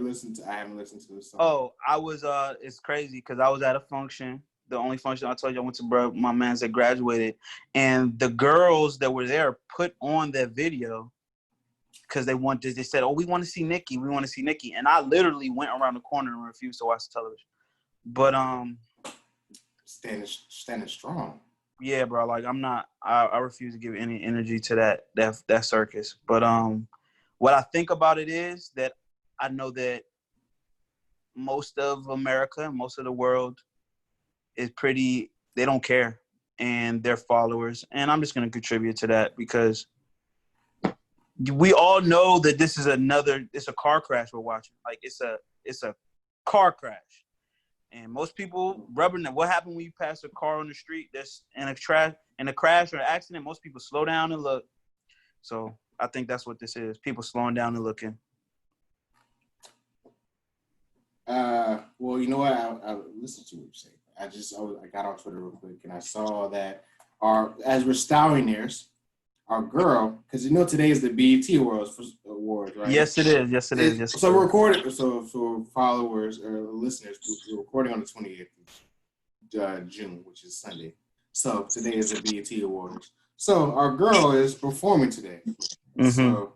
listened to. I haven't listened to this song. Oh, I was. It's crazy because I was at a function. The only function I told you I went to, bruh. My man's that graduated, and the girls that were there put on that video. Because they said, oh, we want to see Nicki. We want to see Nicki. And I literally went around the corner and refused to watch the television. But standing strong. Yeah, bro. Like I refuse to give any energy to that circus. But what I think about it is that I know that most of America, most of the world is they don't care and they're followers. And I'm just gonna contribute to that because we all know that it's a car crash we're watching. Like it's a car crash. And most people what happened when you pass a car on the street that's in a crash or an accident, most people slow down and look. So I think that's what this is. People slowing down and looking. Well, you know what? I listened to what you say. I got on Twitter real quick and I saw that as we're Stallionaires, our girl, because you know today is the BET Awards, right? Yes, it is. Yes, it is. Yes. So we're recording. So for followers or listeners, we're recording on the 28th of June, which is Sunday. So today is the BET Awards. So our girl is performing today. Mm-hmm. So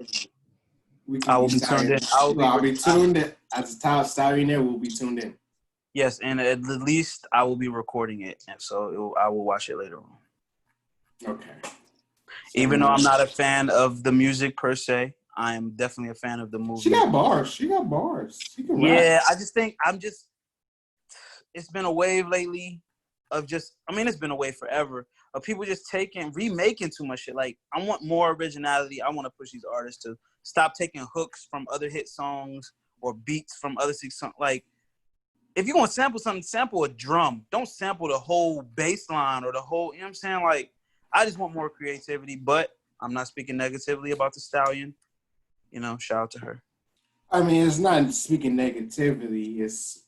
I will be tuned in. I'll be tuned in. As a top Stallionaire, we'll be tuned in. Yes, and at least I will be recording it, and so I will watch it later on. Okay. Even though I'm not a fan of the music per se, I am definitely a fan of the movie. She got bars. She can rap. Yeah, I just think it's been a wave lately it's been a wave forever of people just remaking too much shit. Like, I want more originality. I want to push these artists to stop taking hooks from other hit songs or beats from other songs. Like, if you're going to sample something, sample a drum. Don't sample the whole bass line or the whole, you know what I'm saying? Like, I just want more creativity, but I'm not speaking negatively about the Stallion. You know, shout out to her. I mean, it's not speaking negatively. It's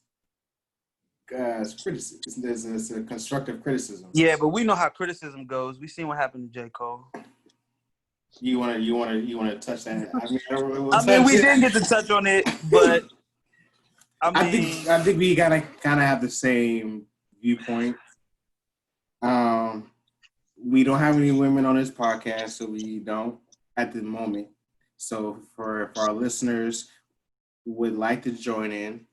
criticism. It's a constructive criticism. Yeah, but we know how criticism goes. We seen what happened to J. Cole. You wanna touch that? I mean, we didn't get to touch on it, but I think we gotta kind of have the same viewpoint. we don't have any women on this podcast, so we don't at the moment. So for our listeners who would like to join in,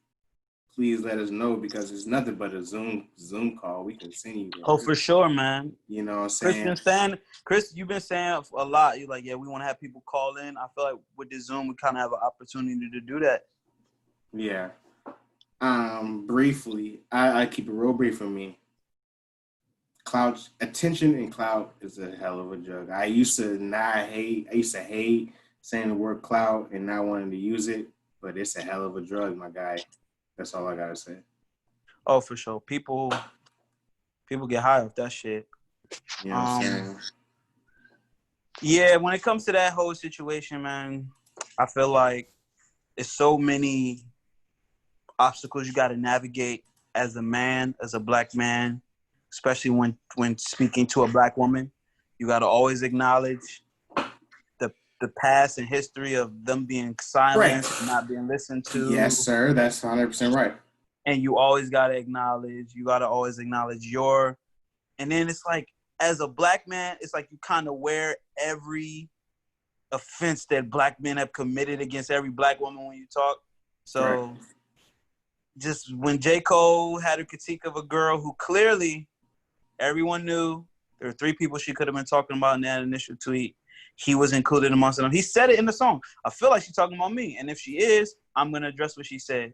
please let us know because it's nothing but a Zoom call. We can send you Oh, there. for sure, man. You know what I'm Chris saying? been saying, Chris, you've been saying a lot. You're like, yeah, we want to have people call in. I feel like with this Zoom, we kind of have an opportunity to do that. Yeah. Briefly, I keep it real brief for me. Clout, attention and clout is a hell of a drug. I used to hate saying the word clout and not wanting to use it, but it's a hell of a drug, my guy. That's all I gotta say. Oh, for sure. People get high off that shit. You know what I'm saying? Yeah, when it comes to that whole situation, man, I feel like there's so many obstacles you got to navigate as a man, as a black man, especially when speaking to a black woman. You got to always acknowledge the past and history of them being Right. silenced, not being listened to. Yes, sir. That's 100% right. And you always got to always acknowledge your. And then it's like, as a black man, it's like you kind of wear every offense that black men have committed against every black woman when you talk. So Right. just when J. Cole had a critique of a girl who clearly everyone knew there were 3 people she could have been talking about in that initial tweet, he was included amongst them. He said it in the song. I feel like she's talking about me. And if she is, I'm going to address what she said.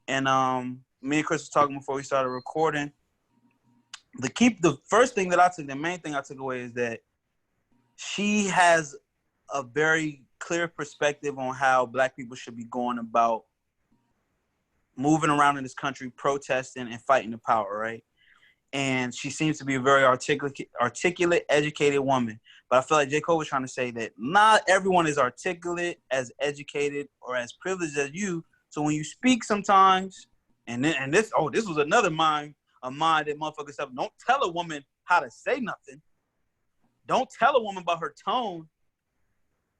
And me and Chris was talking before we started recording. The first thing that I took, the main thing I took away is that she has a very clear perspective on how black people should be going about moving around in this country, protesting and fighting the power, right? And she seems to be a very articulate, educated woman. But I feel like J. Cole was trying to say that not everyone is articulate, as educated, or as privileged as you. So when you speak sometimes, this was another mind that motherfuckers have. Don't tell a woman how to say nothing. Don't tell a woman about her tone.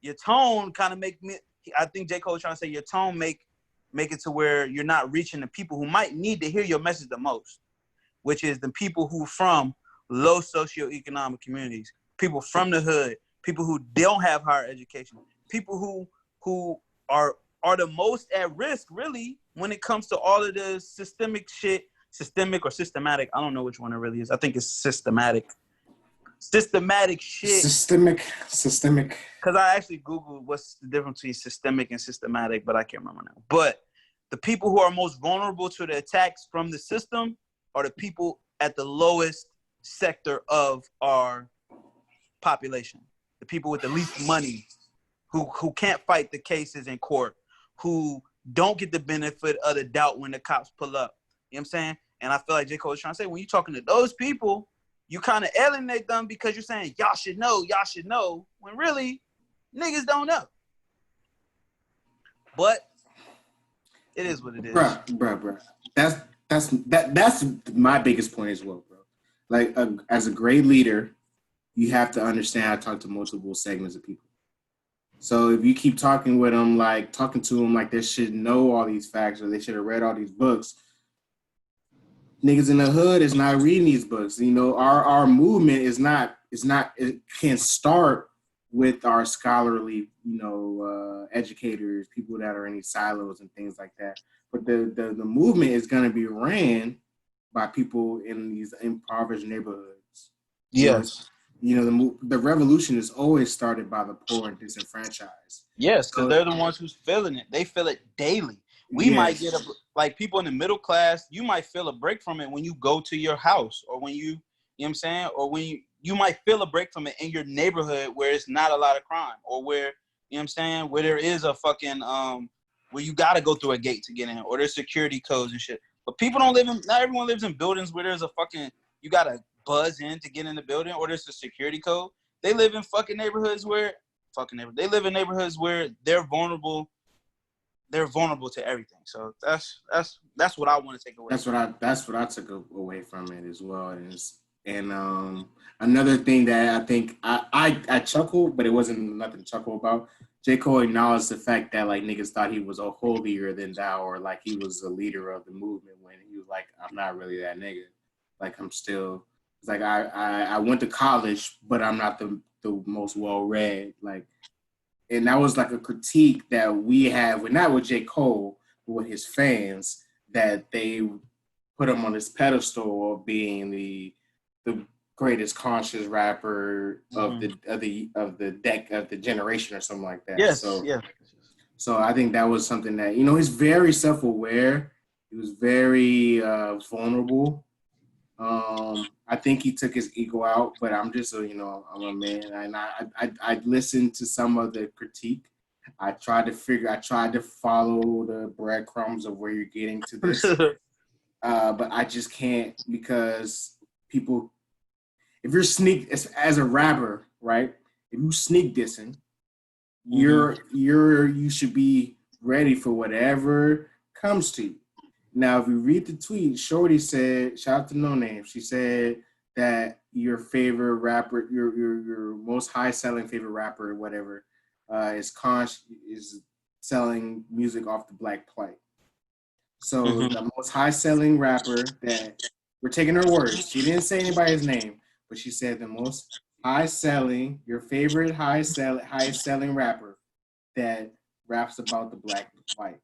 Your tone kind of make me. I think J. Cole was trying to say your tone make it to where you're not reaching the people who might need to hear your message the most, which is the people who from low socioeconomic communities, people from the hood, people who don't have higher education, people who are the most at risk, really, when it comes to all of the systemic or systematic. I don't know which one it really is. I think it's systematic shit. Systemic. Because I actually Googled what's the difference between systemic and systematic, but I can't remember now. But the people who are most vulnerable to the attacks from the system are the people at the lowest sector of our population. The people with the least money, who can't fight the cases in court, who don't get the benefit of the doubt when the cops pull up. You know what I'm saying? And I feel like J. Cole is trying to say, when you're talking to those people, you kind of alienate them because you're saying, y'all should know, when really, niggas don't know. But it is what it is. Bruh. That's my biggest point as well, bro. Like, as a great leader, you have to understand how to talk to multiple segments of people. So if you keep talking to them like they should know all these facts or they should have read all these books, niggas in the hood is not reading these books. You know, our movement is not. It can start with our scholarly, educators, people that are in these silos and things like that. But the movement is going to be ran by people in these impoverished neighborhoods. Yes. The revolution is always started by the poor and disenfranchised. Yes, because they're the ones who's feeling it. They feel it daily. We might get like people in the middle class, you might feel a break from it when you go to your house, or when you know what I'm saying? Or when you might feel a break from it in your neighborhood where it's not a lot of crime, or where, you know what I'm saying, where there is a fucking, where you got to go through a gate to get in, or there's security codes and shit. But people don't not everyone lives in buildings where there's a fucking, you got to buzz in to get in the building, or there's a security code. They live in fucking neighborhoods where, they live in neighborhoods where they're vulnerable to everything. So that's what I want to take away. That's what I took away from it as well. And another thing that I think I chuckled, but it wasn't nothing to chuckle about. J. Cole acknowledged the fact that like niggas thought he was a holier than thou, or like he was a leader of the movement, when he was like, I'm not really that nigga. Like I'm still It's like I went to college, but I'm not the most well read. Like, and that was like a critique that we have with not with J. Cole, but with his fans, that they put him on this pedestal of being the greatest conscious rapper of the generation or something like that. Yes, So yes. so I think that was something that, you know, he's very self-aware. He was very vulnerable. I think he took his ego out, but I'm just you know, I'm a man, and I listened to some of the critique. I tried to follow the breadcrumbs of where you're getting to this, but I just can't, because people, if you're as a rapper, right? If you sneak dissing, you should be ready for whatever comes to you. Now, if you read the tweet, Shorty said, shout out to No Name, she said that your favorite rapper, your most high selling favorite rapper or whatever, is selling music off the Black Plight. So the most high selling rapper, that we're taking her words. She didn't say anybody's name, but she said the most high selling, your favorite highest selling rapper that raps about the Black Plight.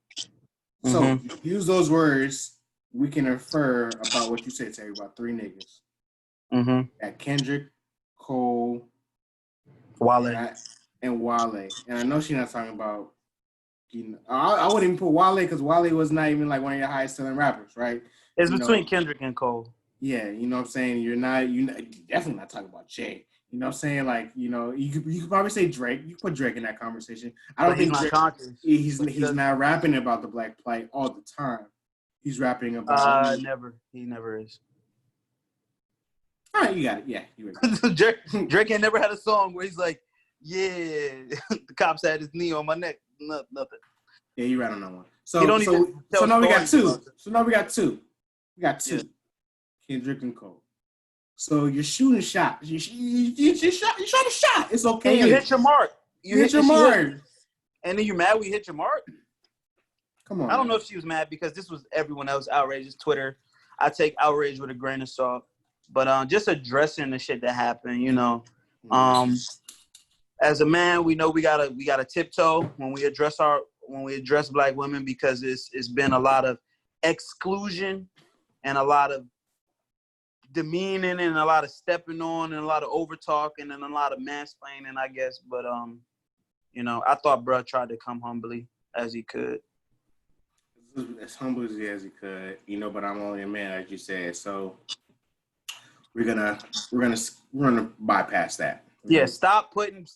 So use those words. We can infer about what you said, Terry, about three niggas. At Kendrick, Cole, Wale. and Wale. And I know she's not talking about. You know, I wouldn't even put Wale, because Wale was not even like one of your highest selling rappers, right? It's between Kendrick and Cole. Yeah, you know what I'm saying? You're definitely not talking about Jay. You know what I'm saying? Like, you know, you could probably say Drake. You put Drake in that conversation. I don't think Drake, he's not rapping about the Black Plight all the time. He's rapping about He never is. All right, you got it. Yeah, you Drake ain't never had a song where he's like, yeah, the cops had his knee on my neck. Nothing. Yeah, you're right on that one. So now we got two. So now we got two. We got two. Yeah. Kendrick and Cole. So you're shooting shots. You shot a shot. It's okay. And you hit your mark. You hit your mark. And then you mad we hit your mark? Come on. I don't know if she was mad because this was everyone else outrageous. Twitter. I take outrage with a grain of salt. But just addressing the shit that happened, you know. As a man, we know we gotta tiptoe when we address Black women, because it's been a lot of exclusion and a lot of demeaning and a lot of stepping on and a lot of overtalk and then a lot of mansplaining, I guess. But you know, I thought bruh tried to come humbly as he could. As humble as he could, you know, but I'm only a man, as you said. So we're gonna bypass that. Yeah, stop putting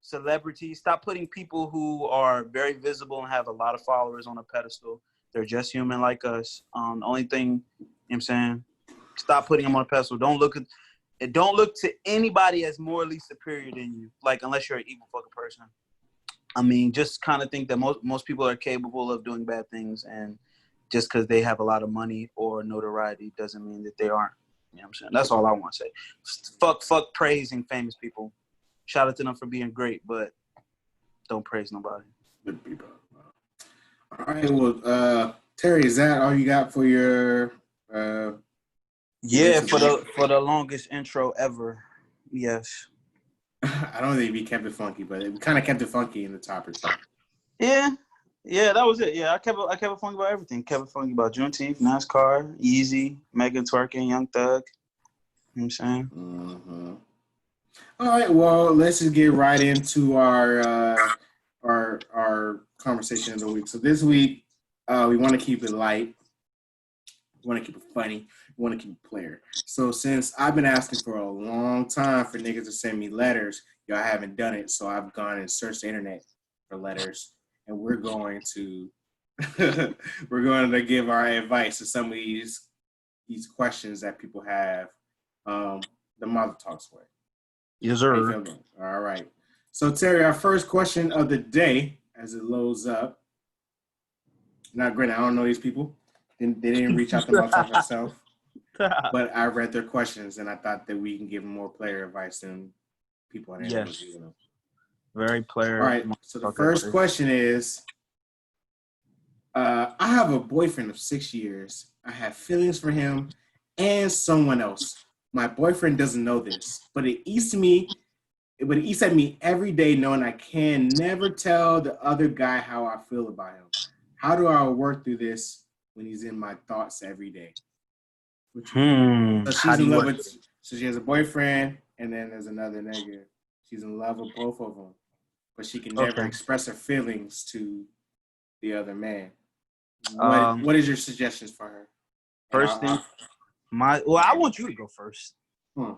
celebrities, stop putting people who are very visible and have a lot of followers on a pedestal. They're just human like us. The only thing, you know what I'm saying, stop putting them on a pedestal. Don't look to anybody as morally superior than you, like, unless you're an evil fucking person. I mean, just kind of think that most people are capable of doing bad things, and just because they have a lot of money or notoriety doesn't mean that they aren't. You know what I'm saying? That's all I want to say. Fuck praising famous people. Shout out to them for being great, but don't praise nobody. Good people. All right, well, Terry, is that all you got for your? Yeah, for the longest intro ever. Yes. I don't think we kept it funky, but we kind of kept it funky in the topics. Yeah, that was it. Yeah, I kept it funky about everything. Kept it funky about Juneteenth, NASCAR, Easy, Megan twerking, Young Thug. You know what I'm saying? Mm-hmm. All right, well, let's just get right into our conversation of the week. So this week, we want to keep it light. We want to keep it funny. We want to keep it player. So since I've been asking for a long time for niggas to send me letters, y'all haven't done it. So I've gone and searched the internet for letters, and we're going to give our advice to some of these questions that people have. The Mother Talks way. Yes, sir. All right. So Terry, our first question of the day, as it loads up. Not great. I don't know these people. They didn't reach out to Mother Talk herself. But I read their questions, and I thought that we can give them more player advice than people on Amazon. Yes. Very player. All right. So the first question is, I have a boyfriend of 6 years. I have feelings for him, and someone else. My boyfriend doesn't know this, but it eats me. But it eats at me every day, knowing I can never tell the other guy how I feel about him. How do I work through this when he's in my thoughts every day? What you think? So How she's do in you love work with. So she has a boyfriend, and then there's another nigga. She's in love with both of them, but she can it? never Okay. express her feelings to the other man. Um, What is your suggestions for her? And first thing, I want you to go first. hmm. I'm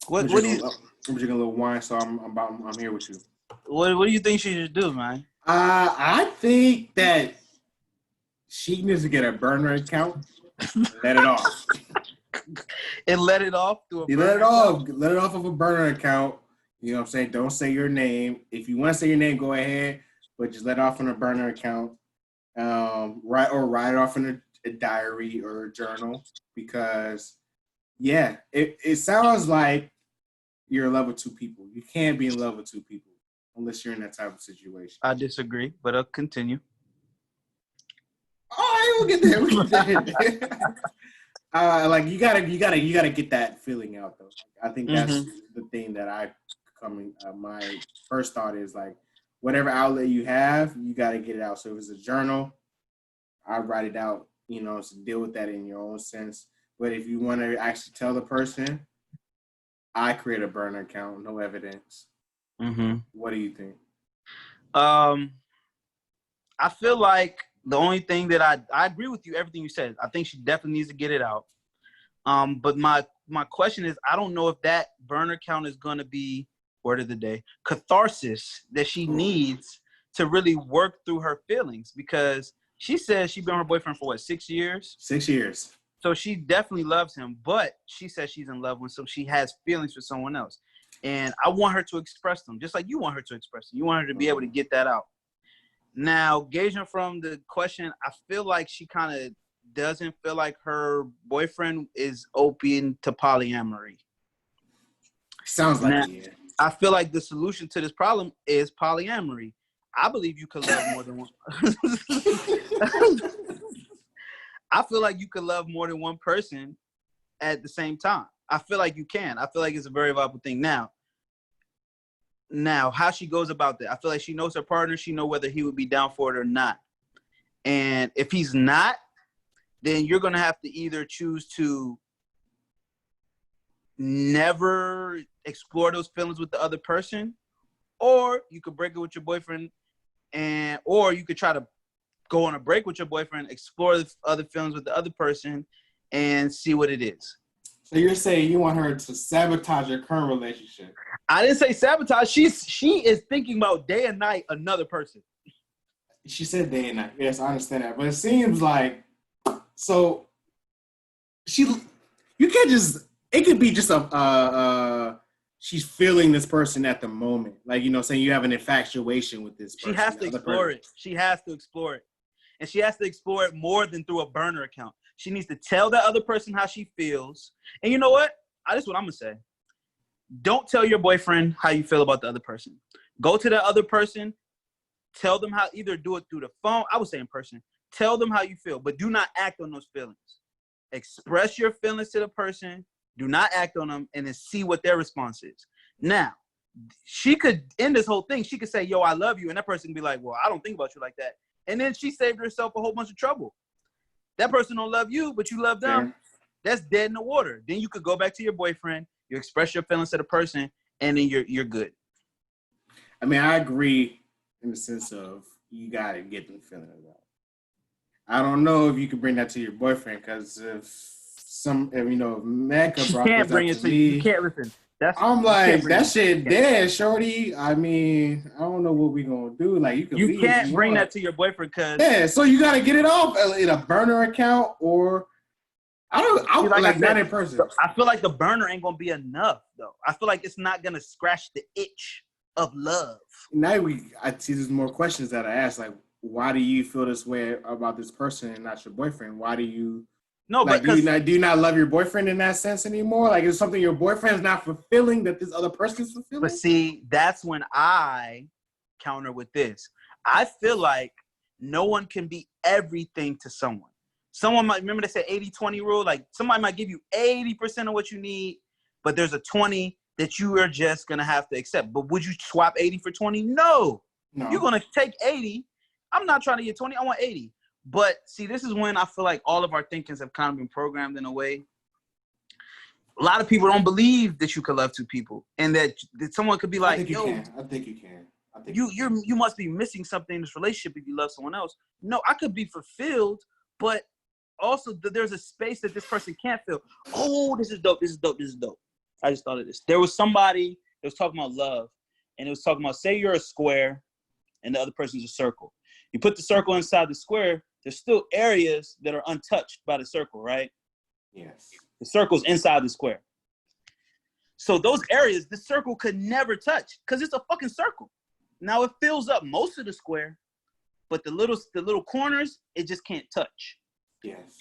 What do drinking, you I'm drinking a little wine, so I'm here with you. what do you think she should do, man? I think that she needs to get a burner account and let it off. And let it off through a You let it burner off. account? Let it off of a burner account. You know what I'm saying? Don't say your name. If you want to say your name, go ahead, but just let it off on a burner account. Write it off in a diary or a journal because yeah, it sounds like you're in love with two people. You can't be in love with two people unless you're in that type of situation. I disagree, but I'll continue. All right, we'll get there. We'll get there. Like you gotta get that feeling out though. I think that's the thing that my first thought is like whatever outlet you have, you gotta get it out. So if it's a journal, I write it out, to deal with that in your own sense. But if you want to actually tell the person, I create a burner account, no evidence. What do you think? Um, I feel like the only thing that I agree with you, everything you said. I think she definitely needs to get it out. But my question is, I don't know if that burner count is gonna be, word of the day, catharsis that she needs to really work through her feelings, because she says she's been with her boyfriend for what, 6 years? 6 years. So she definitely loves him, but she says she's in love with him, so she has feelings for someone else. And I want her to express them, just like you want her to express them. You want her to be able to get that out. Now, gauging from the question, I feel like she kind of doesn't feel like her boyfriend is open to polyamory. Sounds like it, yeah. I feel like the solution to this problem is polyamory. I believe you could love more than one. I feel like you could love more than one person at the same time. I feel like you can. I feel like it's a very viable thing. Now, how she goes about that, I feel like she knows her partner. She knows whether he would be down for it or not. And if he's not, then you're going to have to either choose to never explore those feelings with the other person, or you could break it with your boyfriend, or you could try to go on a break with your boyfriend, explore the other feelings with the other person, and see what it is. So you're saying you want her to sabotage your current relationship? I didn't say sabotage. She is thinking about day and night another person. She said day and night. Yes, I understand that. But it seems like, so you can't just, it could be just she's feeling this person at the moment. Like, saying you have an infatuation with this person. She has to explore it. She has to explore it. And she has to explore it more than through a burner account. She needs to tell that other person how she feels. And you know what? This is what I'm going to say. Don't tell your boyfriend how you feel about the other person. Go to the other person. Tell them how, either do it through the phone. I would say in person. Tell them how you feel, but do not act on those feelings. Express your feelings to the person. Do not act on them, and then see what their response is. Now, she could end this whole thing. She could say, yo, I love you. And that person can be like, well, I don't think about you like that. And then she saved herself a whole bunch of trouble. That person don't love you, but you love them. Yeah. That's dead in the water. Then you could go back to your boyfriend. You express your feelings to the person, and then you're good. I mean, I agree in the sense of you got to get them feeling about. I don't know if you could bring that to your boyfriend, because if Mecca brought can't this bring up it to me, you can't listen. I'm like, that shit dead, shorty. I mean, I don't know what we gonna do. Like, you can leave. You can't bring that to your boyfriend, because so you got to get it off in a burner account, or I like not in person. I feel like the burner ain't gonna be enough, though. I feel like it's not gonna scratch the itch of love. Now I see there's more questions that I ask, like, why do you feel this way about this person and not your boyfriend? Why do you? No, like, do you not love your boyfriend in that sense anymore? Like, is something your boyfriend's not fulfilling that this other person's fulfilling? But see, that's when I counter with this. I feel like no one can be everything to someone. Someone might remember they said 80-20 rule. Like somebody might give you 80% of what you need, but there's a 20 that you are just gonna have to accept. But would you swap 80 for 20? No. You're gonna take 80. I'm not trying to get 20. I want 80. But see, this is when I feel like all of our thinkings have kind of been programmed in a way. A lot of people don't believe that you could love two people, and that someone could be like, I think you can. You must be missing something in this relationship if you love someone else. No, I could be fulfilled, but also there's a space that this person can't fill. Oh, this is dope. I just thought of this. There was somebody that was talking about love, and it was talking about, say you're a square and the other person's a circle. You put the circle inside the square, there's still areas that are untouched by the circle, right? Yes. The circle's inside the square. So those areas, the circle could never touch because it's a fucking circle. Now it fills up most of the square, but the little corners, it just can't touch. Yes.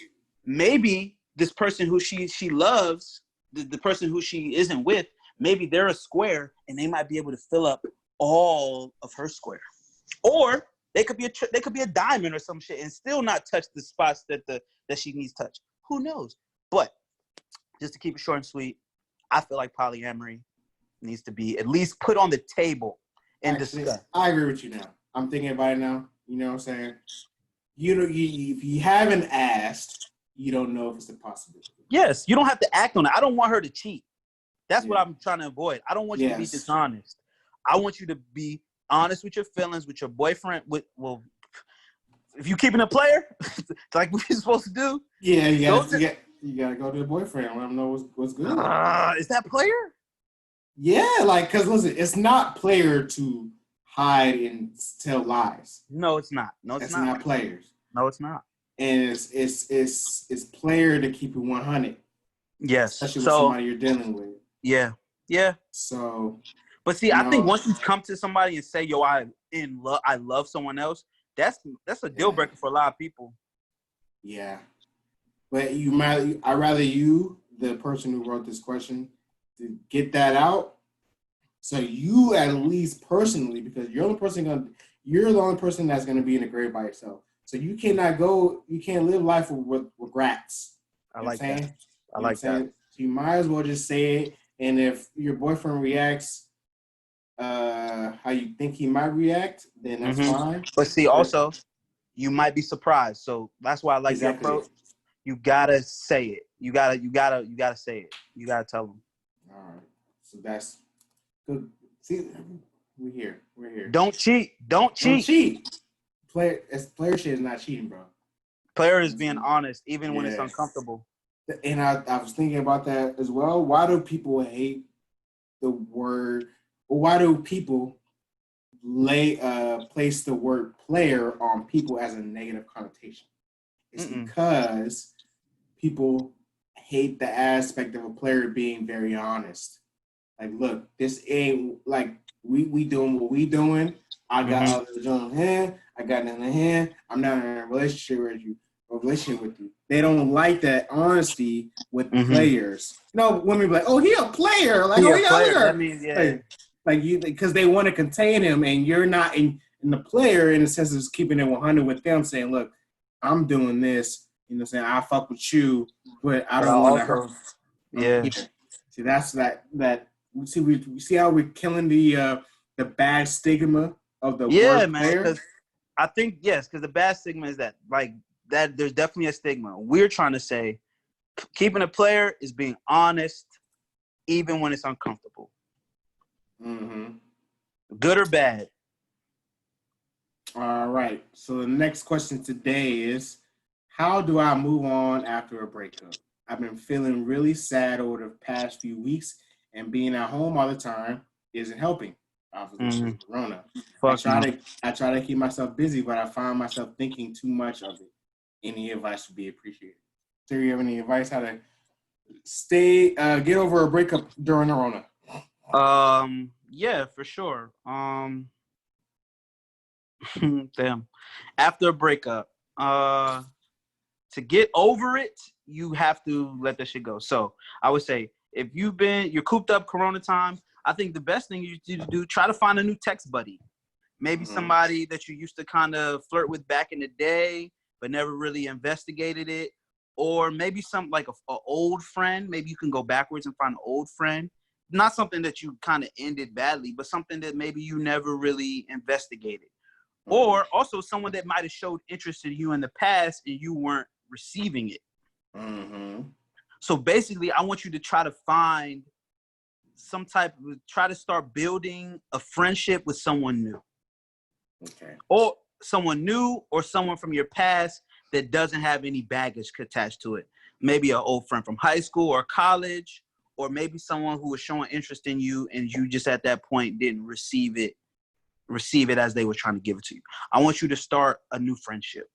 Maybe this person who she loves, the person who she isn't with, maybe they're a square and they might be able to fill up all of her square. Or they could be a diamond or some shit and still not touch the spots that she needs touch. Who knows? But just to keep it short and sweet, I feel like polyamory needs to be at least put on the table and discussed. I agree with you now. I'm thinking about it now. You know what I'm saying? If you haven't asked, you don't know if it's a possibility. Yes, you don't have to act on it. I don't want her to cheat. That's what I'm trying to avoid. I don't want you to be dishonest. I want you to be honest with your feelings, with your boyfriend. If you're keeping a player, like we're supposed to do. Yeah, you gotta go to your boyfriend and let him know what's good. Is that player? Yeah, because listen, it's not player to hide and tell lies. No, it's not. It's not players. No, it's not. And it's player to keep it 100. Yes, especially with somebody you're dealing with. Yeah. So, but see, I think once you come to somebody and say, "Yo, I love someone else," that's a deal breaker for a lot of people. Yeah, but I'd rather you, the person who wrote this question, to get that out. So you at least personally, because you're the only person that's gonna be in the grave by yourself. So you can't live life with regrets. I like that. So you might as well just say it. And if your boyfriend reacts how you think he might react, then that's fine. But see, also, you might be surprised. So that's why I like the approach. You gotta say it. You gotta say it. You gotta tell them. All right. So that's good. See, we're here. Don't cheat. Player shit is not cheating, bro. Player is being honest, even when it's uncomfortable. And I was thinking about that as well. Why do people hate the word? Or why do people place the word player on people as a negative connotation? It's because people hate the aspect of a player being very honest. Like, look, this ain't like we doing what we doing. I got other on hand. I got nothing in hand. I'm not in a relationship with you. They don't like that honesty with players. No, women be like, "Oh, he a player." Like, "Oh, yeah, player." That means, like you, because they want to contain him, and you're not in the player in the sense of keeping it 100 with them, saying, "Look, I'm doing this. You know, saying I fuck with you, but I don't want to hurt." Yeah. See, that's that. We see how we're killing the bad stigma of the word player. Man. I think because the bad stigma is that there's definitely a stigma. We're trying to say keeping a player is being honest, even when it's uncomfortable. Good or bad. All right. So the next question today is, how do I move on after a breakup? I've been feeling really sad over the past few weeks, and being at home all the time isn't helping. Obviously, Corona. I try to keep myself busy, but I find myself thinking too much of it. Any advice would be appreciated. Do you have any advice how to get over a breakup during the Rona? Yeah, for sure. Damn. After a breakup, to get over it, you have to let that shit go. So I would say if you're cooped up Corona time, I think the best thing you do, try to find a new text buddy. Maybe somebody that you used to kind of flirt with back in the day. but never really investigated it. Or maybe something like a old friend. Maybe you can go backwards and find an old friend. Not something that you kind of ended badly, but something that maybe you never really investigated. Or also someone that might have showed interest in you in the past and you weren't receiving it. Mm-hmm. So basically, I want you to try to find try to start building a friendship with someone new. Okay. Or someone new or someone from your past that doesn't have any baggage attached to it. Maybe an old friend from high school or college, or maybe someone who was showing interest in you and you just at that point didn't receive it as they were trying to give it to you. I want you to start a new friendship.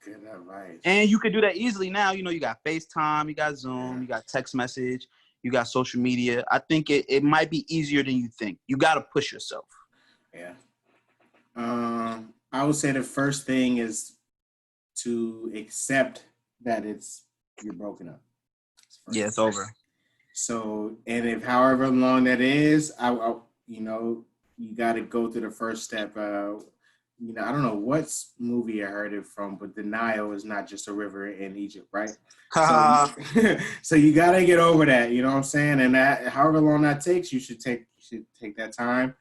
Good advice. And you can do that easily now. You know, you got FaceTime, you got Zoom, you got text message, you got social media. I think it might be easier than you think. You got to push yourself. Yeah. I would say the first thing is to accept that you're broken up. Yeah, it's over. So, and if however long that is, I you got to go through the first step. I don't know what movie I heard it from, but the Nile is not just a river in Egypt, right? So you got to get over that. You know what I'm saying? And that, however long that takes, you should take that time,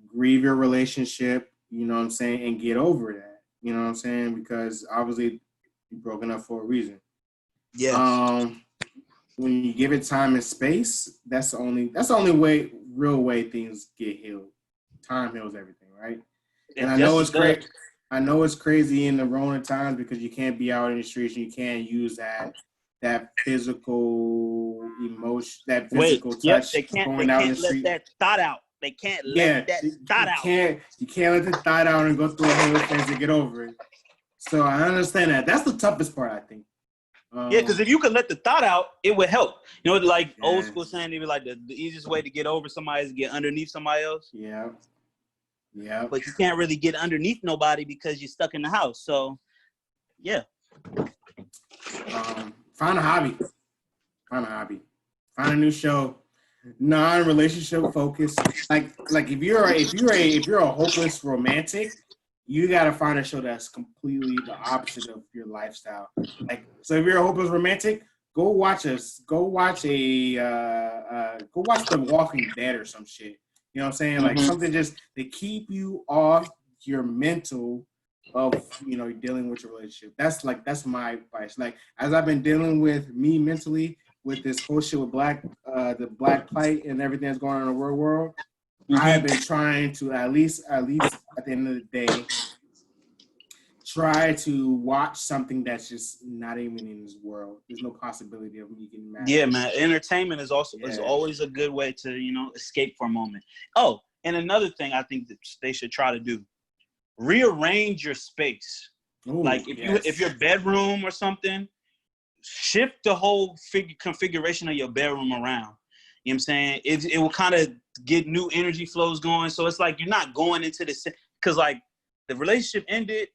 grieve your relationship. You know what I'm saying, and get over that. You know what I'm saying? Because obviously you're broken up for a reason. Yes. When you give it time and space, that's the only real way things get healed. Time heals everything, right? And I know it's crazy. I know it's crazy in the Rona times because you can't be out in the streets and you can't use that physical emotion, that physical touch. They can't out in the let street. that thought out. They can't let that thought out. You can't let the thought out and go through a whole phase and get over it. So I understand that. That's the toughest part, I think. Because if you could let the thought out, it would help. You know, like old school saying, even like the easiest way to get over somebody is to get underneath somebody else. Yeah. Yeah. But you can't really get underneath nobody because you're stuck in the house. So, yeah. Find a hobby. Find a new show. Non-relationship focused. Like if you're a hopeless romantic, you gotta find a show that's completely the opposite of your lifestyle. Like, so if you're a hopeless romantic, go watch The Walking Dead or some shit. You know what I'm saying? Like something just to keep you off your mental of dealing with your relationship. That's my advice. Like, as I've been dealing with me mentally with this whole shit with the black plight and everything that's going on in the world, I have been trying to at least at the end of the day try to watch something that's just not even in this world. There's no possibility of me getting mad. Yeah, man. Entertainment is always a good way to escape for a moment. Oh, and another thing I think that they should try to do: rearrange your space. Ooh, like if your bedroom or something, shift the whole configuration of your bedroom around. You know what I'm saying? It will kind of get new energy flows going. So it's like you're not going into this because like the relationship ended,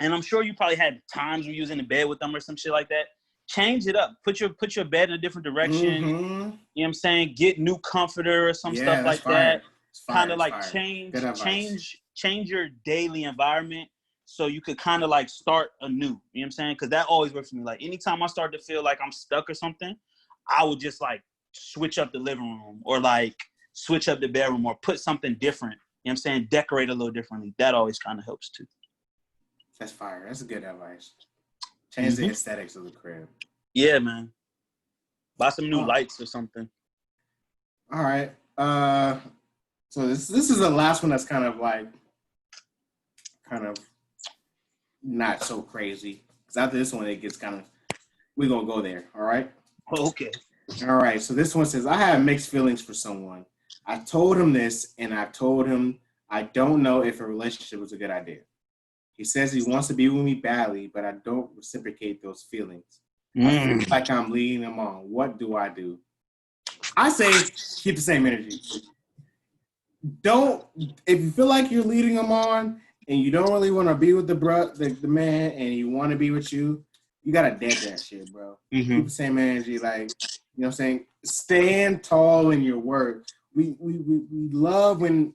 and I'm sure you probably had times where you was in the bed with them or some shit like that. Change it up. Put your bed in a different direction. You know what I'm saying? Get new comforter or some stuff like that. Kind of like change your daily environment so you could kind of like start anew. You know what I'm saying? Because that always works for me. Like anytime I start to feel like I'm stuck or something, I would just like switch up the living room or like switch up the bedroom or put something different. You know what I'm saying? Decorate a little differently. That always kind of helps too. That's fire. That's a good advice. Change the aesthetics of the crib. Yeah, man. Buy some new lights or something. All right. So this is the last one that's kind of not so crazy. Because after this one, it gets we're going to go there. All right? Okay. All right. So this one says, I have mixed feelings for someone. I told him this, and I told him I don't know if a relationship was a good idea. He says he wants to be with me badly, but I don't reciprocate those feelings. I feel like I'm leading him on. What do I do? I say keep the same energy. If you feel like you're leading him on and you don't really want to be with the man and you want to be with you, you gotta dead that shit, bro. Keep the same energy, like, you know what I'm saying? Stand tall in your word. We love when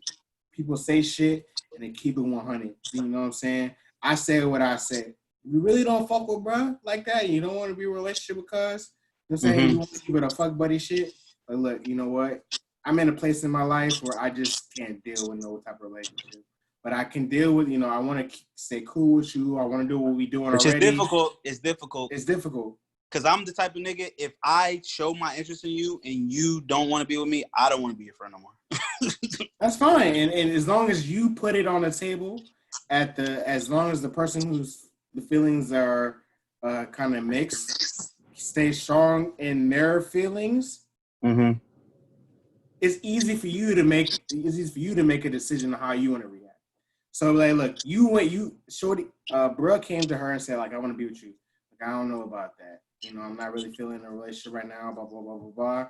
people say shit and they keep it 100. You know what I'm saying? I said what I said. You really don't fuck with bruh like that. You don't want to be in a relationship because you know what I'm saying you want to keep it a fuck buddy shit. But look, you know what? I'm in a place in my life where I just can't deal with no type of relationship. But I can deal with, you know, I want to stay cool with you. I want to do what we doing Which already. is difficult. It's difficult. It's difficult. Because I'm the type of nigga, if I show my interest in you and you don't want to be with me, I don't want to be your friend no more. That's fine. And as long as you put it on the table as long as the person whose the feelings are kind of mixed, stay strong in their feelings, it's easy for you to make a decision on how you want to react. So like, look, shorty, bruh came to her and said like, I want to be with you. Like, I don't know about that. You know, I'm not really feeling a relationship right now. Blah blah blah blah blah.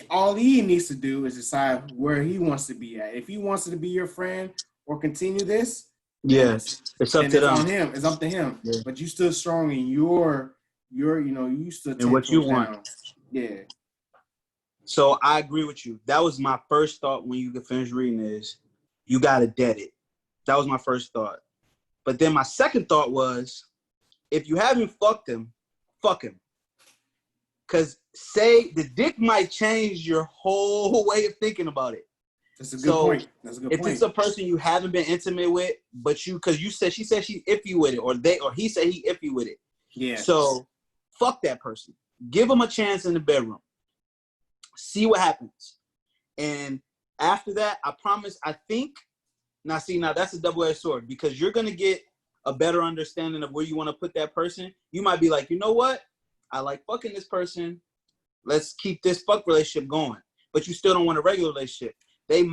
All he needs to do is decide where he wants to be at. If he wants to be your friend or continue this, yes, it's up to them. On him. It's up to him. Yeah. But you stood strong in your you know, you stood and what you want. Down. Yeah. So I agree with you. That was my first thought when you could finish reading is you gotta dead it. That was my first thought. But then my second thought was, if you haven't fucked him, fuck him. Because say the dick might change your whole way of thinking about it. That's a good point. If it's a person you haven't been intimate with, but because she said she's iffy with it, or he said he iffy with it. Yeah. So fuck that person. Give him a chance in the bedroom. See what happens. And after that, I promise, I think, now that's a double-edged sword because you're gonna get a better understanding of where you want to put that person. You might be like, you know what? I like fucking this person. Let's keep this fuck relationship going. But you still don't want a regular relationship.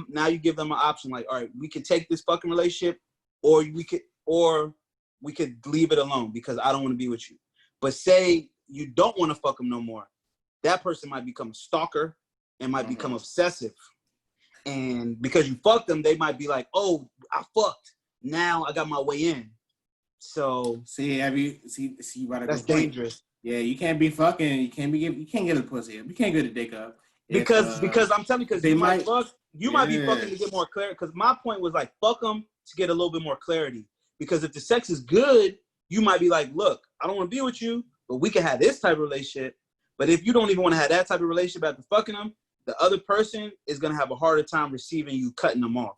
Now you give them an option like, all right, we could take this fucking relationship or we could leave it alone because I don't want to be with you. But say you don't want to fuck them no more. That person might become a stalker and might become obsessive. And because you fucked them, they might be like, oh, I fucked. Now I got my way in. So see that's dangerous. Yeah, you can't be fucking. You can't get a pussy up. You can't get a dick up. Because I'm telling you, because they might fuck. You might be fucking to get more clarity. Because my point was like, fuck them to get a little bit more clarity. Because if the sex is good, you might be like, look, I don't want to be with you, but we can have this type of relationship. But if you don't even want to have that type of relationship after fucking them, the other person is gonna have a harder time receiving you cutting them off.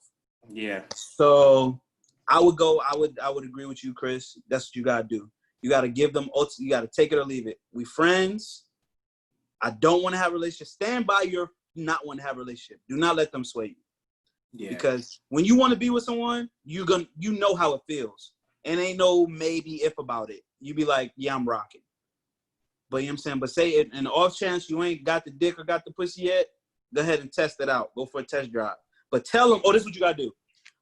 Yeah. So I would agree with you, Chris. That's what you gotta do. You gotta give them. You gotta take it or leave it. We friends. I don't want to have a relationship. Stand by your not want to have a relationship. Do not let them sway you. Yeah. Because when you want to be with someone, you know how it feels. And ain't no maybe if about it. You be like, yeah, I'm rocking. But you know what I'm saying? But say it in the off chance you ain't got the dick or got the pussy yet, go ahead and test it out. Go for a test drive. But tell them, this is what you gotta do.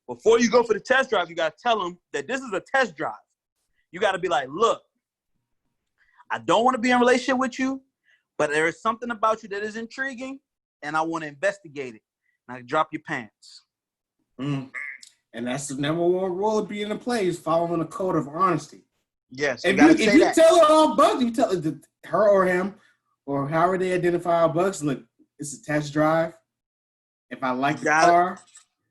Before you go for the test drive, you gotta tell them that this is a test drive. You gotta be like, look, I don't want to be in a relationship with you, but there is something about you that is intriguing, and I want to investigate it. Now drop your pants. And that's the number one rule of being in play is following a code of honesty. Yes. If you tell her all bugs, you tell her or him, or however they identify all bugs, look, it's a test drive. If I like the car,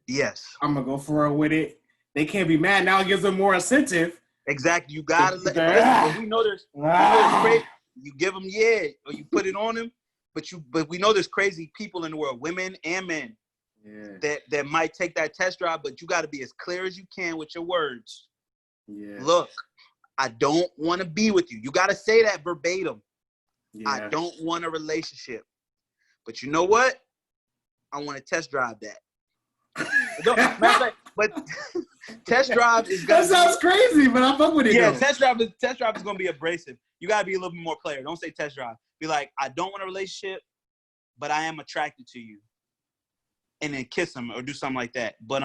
yes, I'm going to go for it with it. They can't be mad. Now it gives them more incentive. Exactly. You got to let we know there's crazy. You give them or you put it on them, but we know there's crazy people in the world, women and men, that might take that test drive, but you got to be as clear as you can with your words. Yeah. Look, I don't want to be with you. You got to say that verbatim. Yeah. I don't want a relationship. But you know what? I want to test drive that. But test drive is gonna. That sounds crazy, but I fuck with it. Yeah, though. Test drive is gonna be abrasive. You gotta be a little bit more clear. Don't say test drive. Be like, I don't want a relationship, but I am attracted to you, and then kiss them or do something like that. But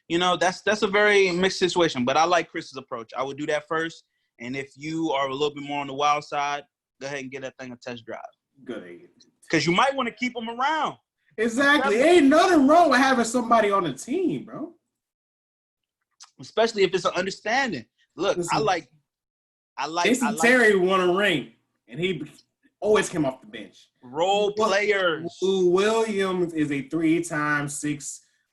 that's a very mixed situation. But I like Chris's approach. I would do that first, and if you are a little bit more on the wild side, go ahead and get that thing a test drive. Good. Because you might want to keep them around. Exactly. Ain't nothing wrong with having somebody on the team, bro. Especially if it's an understanding. Look, listen, I like. Jason Terry won a ring, and he always came off the bench. Role players. Lou Williams is a 3-time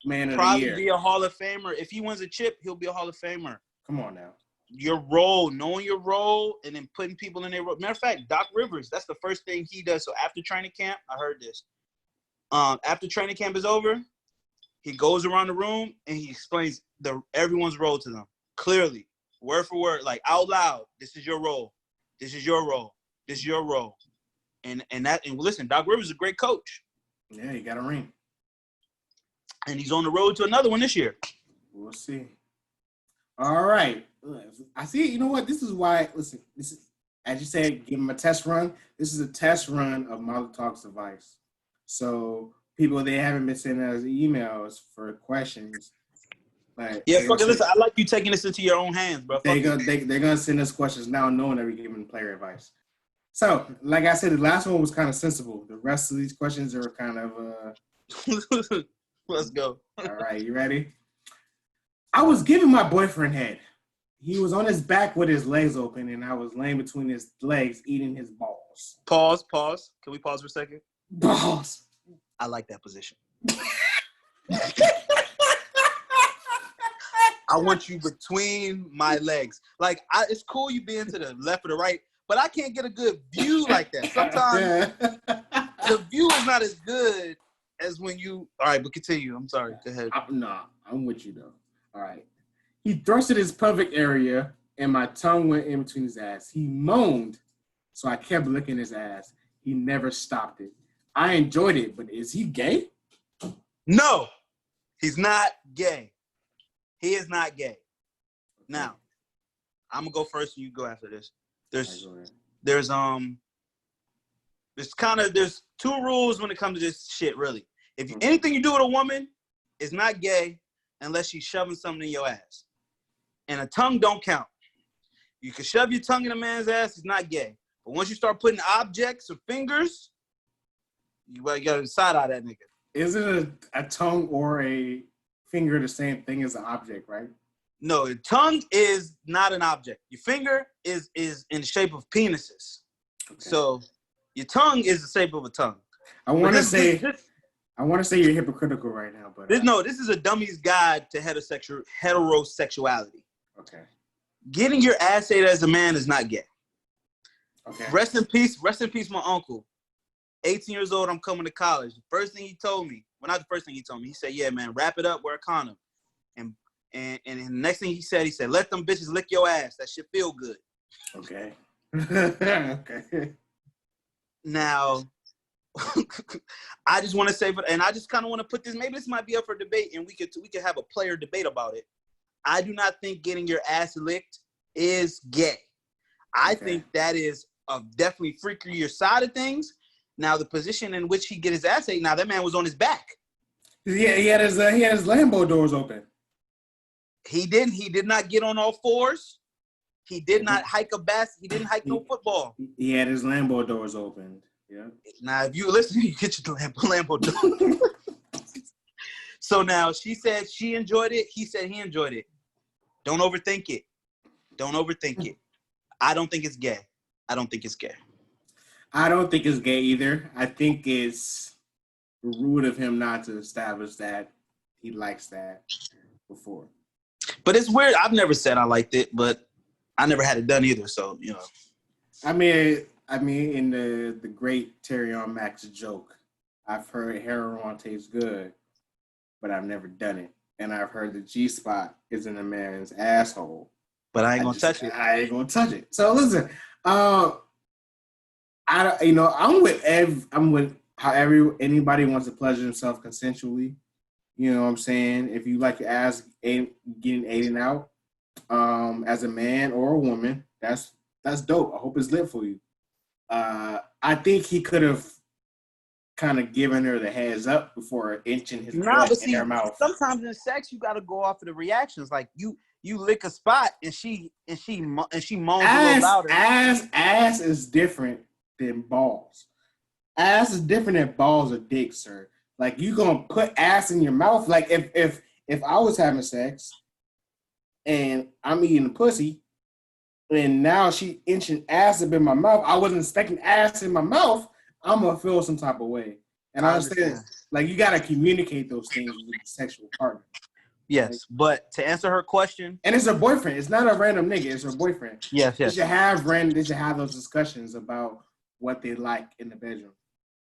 Man of the probably year. be a Hall of Famer. If he wins a chip, he'll be a Hall of Famer. Come on now. Your role, knowing your role, and then putting people in their role. Matter of fact, Doc Rivers, that's the first thing he does. So after training camp, I heard this. After training camp is over, he goes around the room and he explains everyone's role to them clearly, word for word, like out loud. This is your role. This is your role. This is your role. And listen, Doc Rivers is a great coach. Yeah, he got a ring. And he's on the road to another one this year. We'll see. All right. I see. You know what? This is why. Listen. This is, as you said, give him a test run. This is a test run of Model Talks advice. So people, they haven't been sending us emails for questions. But yeah, fucking listen. I like you taking this into your own hands, bro. They're gonna send us questions now, knowing that we're giving player advice. So, like I said, the last one was kind of sensible. The rest of these questions are kind of. Let's go. All right, you ready? I was giving my boyfriend head. He was on his back with his legs open, and I was laying between his legs, eating his balls. Pause. Can we pause for a second? Balls. I like that position. I want you between my legs. Like, it's cool you being to the left or the right, but I can't get a good view like that. Sometimes the view is not as good as when you. All right, but continue. I'm sorry. Go ahead. I'm with you though. All right. He thrusted his pelvic area, and my tongue went in between his ass. He moaned, so I kept licking his ass. He never stopped it. I enjoyed it, but is he gay? No, he's not gay. He is not gay. Now, I'm gonna go first, and you go after this. There's two rules when it comes to this shit, really. If anything you do with a woman is not gay unless she's shoving something in your ass. And a tongue don't count. You can shove your tongue in a man's ass, it's not gay. But once you start putting objects or fingers, you gotta decide out that nigga. Isn't a tongue or a finger the same thing as an object, right? No, the tongue is not an object. Your finger is in the shape of penises. Okay. So your tongue is the shape of a tongue. I want to say you're hypocritical right now, but this is a dummy's guide to heterosexuality. Okay. Getting your ass ate as a man is not gay. Okay. Rest in peace, my uncle. 18 years old, I'm coming to college. The first thing he told me, he said, yeah, man, wrap it up, wear a condom. And the next thing he said, let them bitches lick your ass. That shit feel good. Okay. Okay. Now, I just want to say, and I just kind of want to put this, maybe this might be up for debate, and we could have a player debate about it. I do not think getting your ass licked is gay. I think that is definitely freakier side of things. Now, the position in which he get his ass ate, now that man was on his back. Yeah, he had his Lambo doors open. He did not get on all fours. He did not hike a basket. He didn't hike no football. He had his Lambo doors opened. Yeah. Now, if you listen, you get your Lambo doors. So now she said she enjoyed it. He said he enjoyed it. Don't overthink it. I don't think it's gay. I don't think it's gay either. I think it's rude of him not to establish that he likes that before. But it's weird. I've never said I liked it, but I never had it done either. So, you know. I mean, in the great Terry on Max joke, I've heard heroin tastes good, but I've never done it. And I've heard the G-spot is in a man's asshole. But I ain't gonna touch it. I ain't gonna touch it. So listen, I'm with how anybody wants to pleasure himself consensually. You know what I'm saying? If you like your ass getting ate out, as a man or a woman, that's dope. I hope it's lit for you. I think he could have kind of given her the heads up before inching his butt in her mouth. Sometimes in sex, you got to go off of the reactions. Like you lick a spot and she moans a little louder. Ass is different than balls. Ass is different than balls or dick, sir. Like you gonna put ass in your mouth. Like if I was having sex and I'm eating a pussy and now she inching ass up in my mouth, I wasn't expecting ass in my mouth. I'm gonna feel some type of way. And I understand Like, you gotta communicate those things with the sexual partner. Yes, Like, but to answer her question, and it's her boyfriend. It's not a random nigga. It's her boyfriend. yes. They should have those discussions about what they like in the bedroom.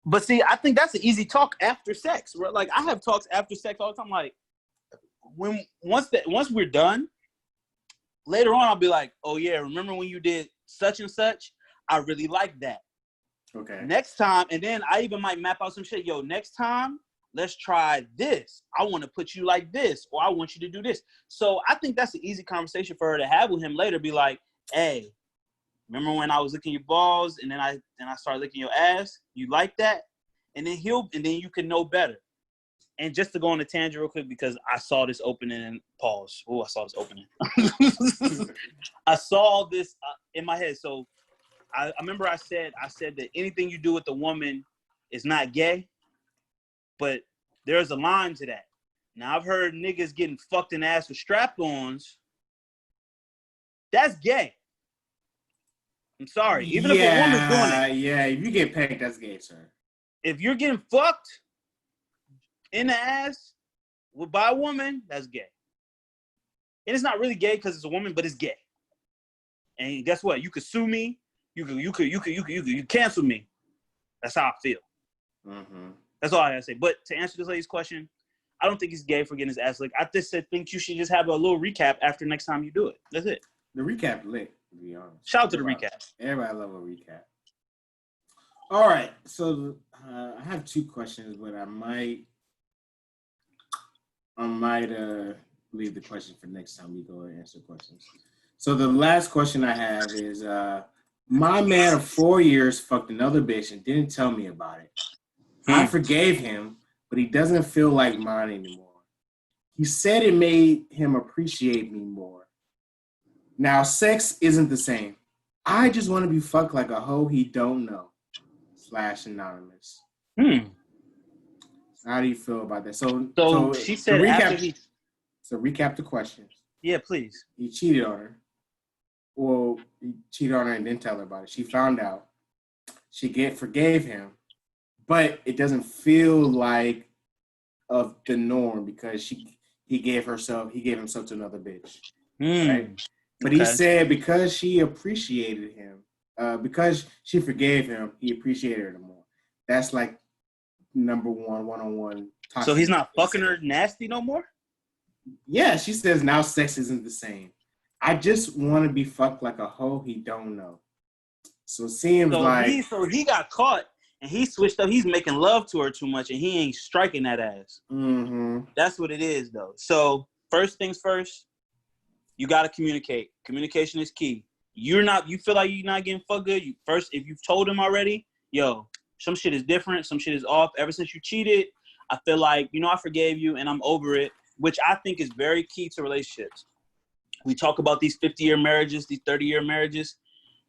But see, I think that's an easy talk after sex. Like, I have talks after sex all the time. Like, once we're done, later on I'll be like, oh yeah, remember when you did such and such? I really like that. Okay. Next time, and then I even might map out some shit. Yo, next time, let's try this. I want to put you like this, or I want you to do this. So I think that's an easy conversation for her to have with him later. Be like, hey, remember when I was licking your balls and then I started licking your ass? You like that? And then you can know better. And just to go on a tangent real quick, because I saw this opening and pause. Oh, I saw this opening. I saw this in my head. So I remember I said that anything you do with a woman is not gay, but there's a line to that. Now I've heard niggas getting fucked in the ass with strap-ons. That's gay. I'm sorry. Even if a woman's doing it. Yeah, if you get pegged, that's gay, sir. If you're getting fucked in the ass by a woman, that's gay. And it's not really gay because it's a woman, but it's gay. And guess what? You could sue me. You could cancel me. That's how I feel. Mm-hmm. That's all I gotta say. But to answer this lady's question, I don't think he's gay for getting his ass licked. I just think you should just have a little recap after next time you do it. That's it. The recap lit, to be honest. Shout out to the recap. Everybody love a recap. All right, so I have 2 questions, but I might leave the question for next time we go and answer questions. So the last question I have is, my man of 4 years fucked another bitch and didn't tell me about it. I forgave him, but he doesn't feel like mine anymore. He said it made him appreciate me more. Now, sex isn't the same. I just want to be fucked like a hoe he don't know. /anonymous. How do you feel about that? So she said after he... So recap the questions. Yeah, please. He cheated on her. Well, he cheated on her and didn't tell her about it. She found out. She forgave him. But it doesn't feel like of the norm because he gave himself to another bitch. Right? But he said because she appreciated him, because she forgave him, he appreciated her more. That's like number one-on-one. So he's not fucking her nasty no more? Yeah, she says now sex isn't the same. I just want to be fucked like a hoe he don't know. So it seems So he got caught and he switched up. He's making love to her too much and he ain't striking that ass. Mm-hmm. That's what it is, though. So first things first, you got to communicate. Communication is key. You feel like you're not getting fucked good. If you've told him already, yo, some shit is different. Some shit is off. Ever since you cheated, I feel like, I forgave you and I'm over it, which I think is very key to relationships. We talk about these 50-year marriages, these 30-year marriages.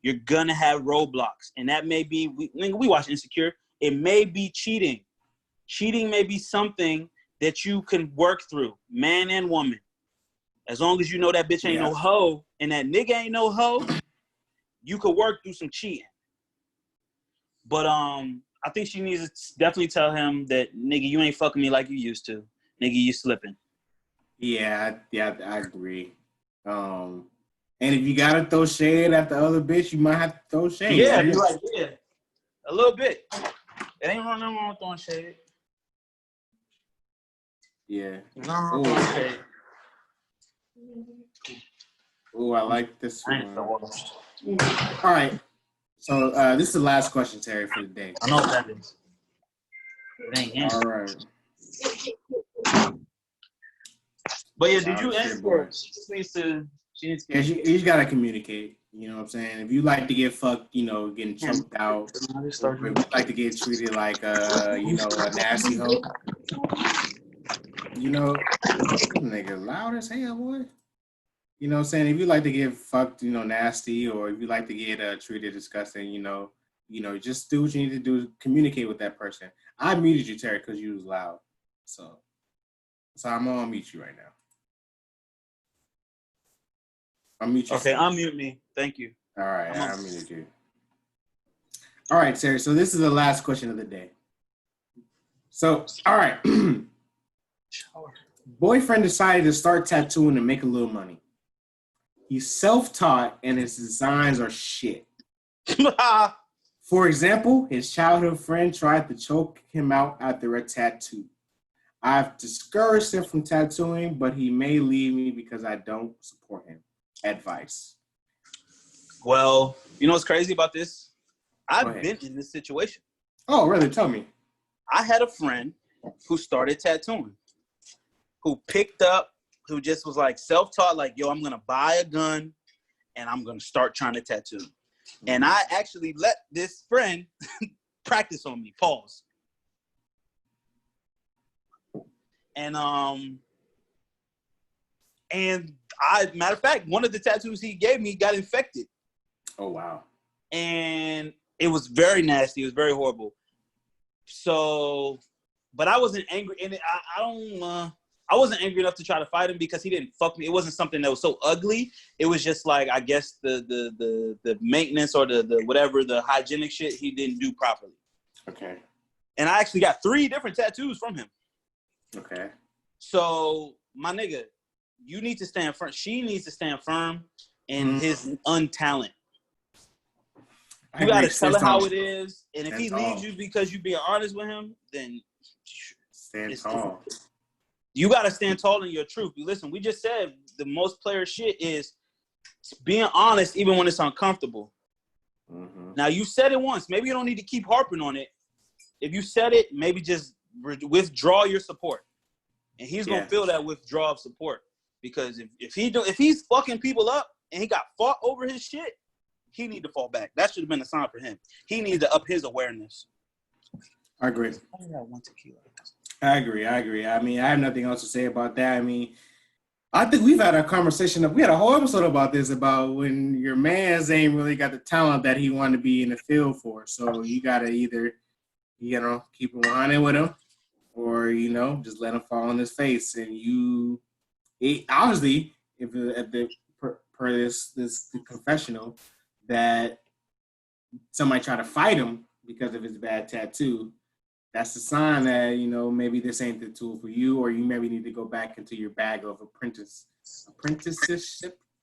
You're going to have roadblocks. And that may be, we watch Insecure. It may be cheating. Cheating may be something that you can work through, man and woman. As long as you know that bitch ain't no hoe and that nigga ain't no hoe, you could work through some cheating. But I think she needs to definitely tell him that, nigga, you ain't fucking me like you used to. Nigga, you slipping. Yeah, I agree. And if you gotta throw shade at the other bitch, you might have to throw shade. Yeah, you're like, yeah, a little bit. It ain't nothing wrong with throwing shade. Yeah. No. Oh, I like this one. All right. So this is the last question, Terry, for the day. I know what that is. All right. But yeah, did you answer? She needs to. You just gotta communicate. You know what I'm saying? If you like to get fucked, getting choked out, or if you like to get treated like a nasty hoe. Nigga, loud as hell, boy. You know what I'm saying? If you like to get fucked, nasty, or if you like to get treated disgusting, just do what you need to do. Communicate with that person. I muted you, Terry, because you was loud. So I'm gonna unmute you right now. Unmute you. Okay, unmute me. Thank you. All right, I unmuted you. All right, Terry. So this is the last question of the day. So, all right. Boyfriend decided to start tattooing to make a little money. He's self-taught and his designs are shit. For example, his childhood friend tried to choke him out after a tattoo. I've discouraged him from tattooing, but he may leave me because I don't support him. Advice. Well, you know what's crazy about this? I've been in this situation. Oh, really? Tell me. I had a friend who started tattooing, who picked up, who just was like self-taught, like, yo, I'm going to buy a gun and I'm going to start trying to tattoo. And I actually let this friend practice on me. Pause. And matter of fact, one of the tattoos he gave me got infected. Oh, wow. And it was very nasty. It was very horrible. So, but I wasn't angry. And I wasn't angry enough to try to fight him because he didn't fuck me. It wasn't something that was so ugly. It was just like, I guess the maintenance or the whatever, the hygienic shit he didn't do properly. Okay. And I actually got 3 different tattoos from him. Okay. So, my nigga, you need to stand firm. She needs to stand firm in his untalent. You got to tell her how it is. And if he leaves you because you're being honest with him, then stand tall. You got to stand tall in your truth. Listen, we just said the most player shit is being honest even when it's uncomfortable. Mm-hmm. Now, you said it once. Maybe you don't need to keep harping on it. If you said it, maybe just withdraw your support. And he's going to feel that withdrawal of support. Because if he's fucking people up and he got fought over his shit, he need to fall back. That should have been a sign for him. He needs to up his awareness. I agree. I agree. I mean, I have nothing else to say about that. I mean, I think we've had a conversation. We had a whole episode about this, about when your man's ain't really got the talent that he wanted to be in the field for. So you got to either, keep him on with him or, just let him fall on his face. And obviously, per this confessional, that somebody try to fight him because of his bad tattoo, that's a sign that, maybe this ain't the tool for you, or you maybe need to go back into your bag of apprenticeship.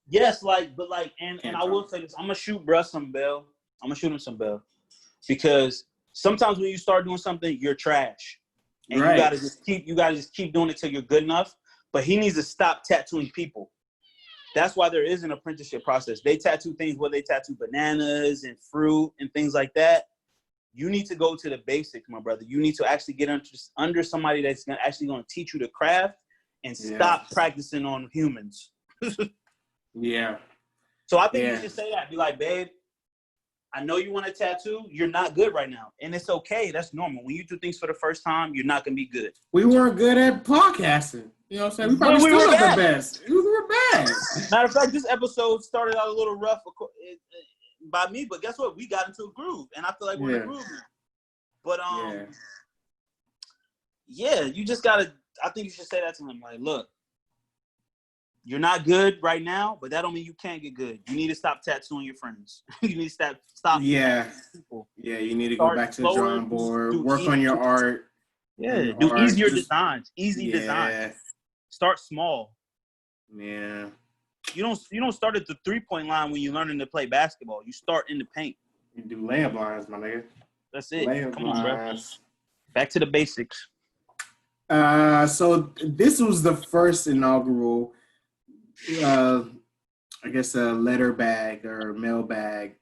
Yes, and I will say this. I'm going to shoot bruh some bell. I'm going to shoot him some bell. Because sometimes when you start doing something, you're trash. And you gotta just keep doing it till you're good enough. But he needs to stop tattooing people. That's why there is an apprenticeship process. They tattoo things where they tattoo bananas and fruit and things like that. You need to go to the basics, my brother. You need to actually get under somebody that's actually going to teach you the craft and stop practicing on humans. Yeah. So I think you should say that. Be like, babe, I know you want a tattoo. You're not good right now. And it's okay. That's normal. When you do things for the first time, you're not going to be good. We weren't good at podcasting. You know what I'm saying? We probably still not the best. We were bad. Matter of fact, this episode started out a little rough by me, but guess what? We got into a groove, and I feel like we're in a groove now. But you just gotta. I think you should say that to him. Like, look, you're not good right now, but that don't mean you can't get good. You need to stop tattooing your friends. You need to stop. Yeah. People. Yeah, you need to go back to the drawing board, work on your art. Yeah, do easier designs, easy designs. Start small. Yeah. You don't start at the 3-point line when you're learning to play basketball. You start in the paint. You do layup lines, my nigga. That's it. Come on, bro. Back to the basics. So this was the first inaugural, I guess, a letter bag or mail bag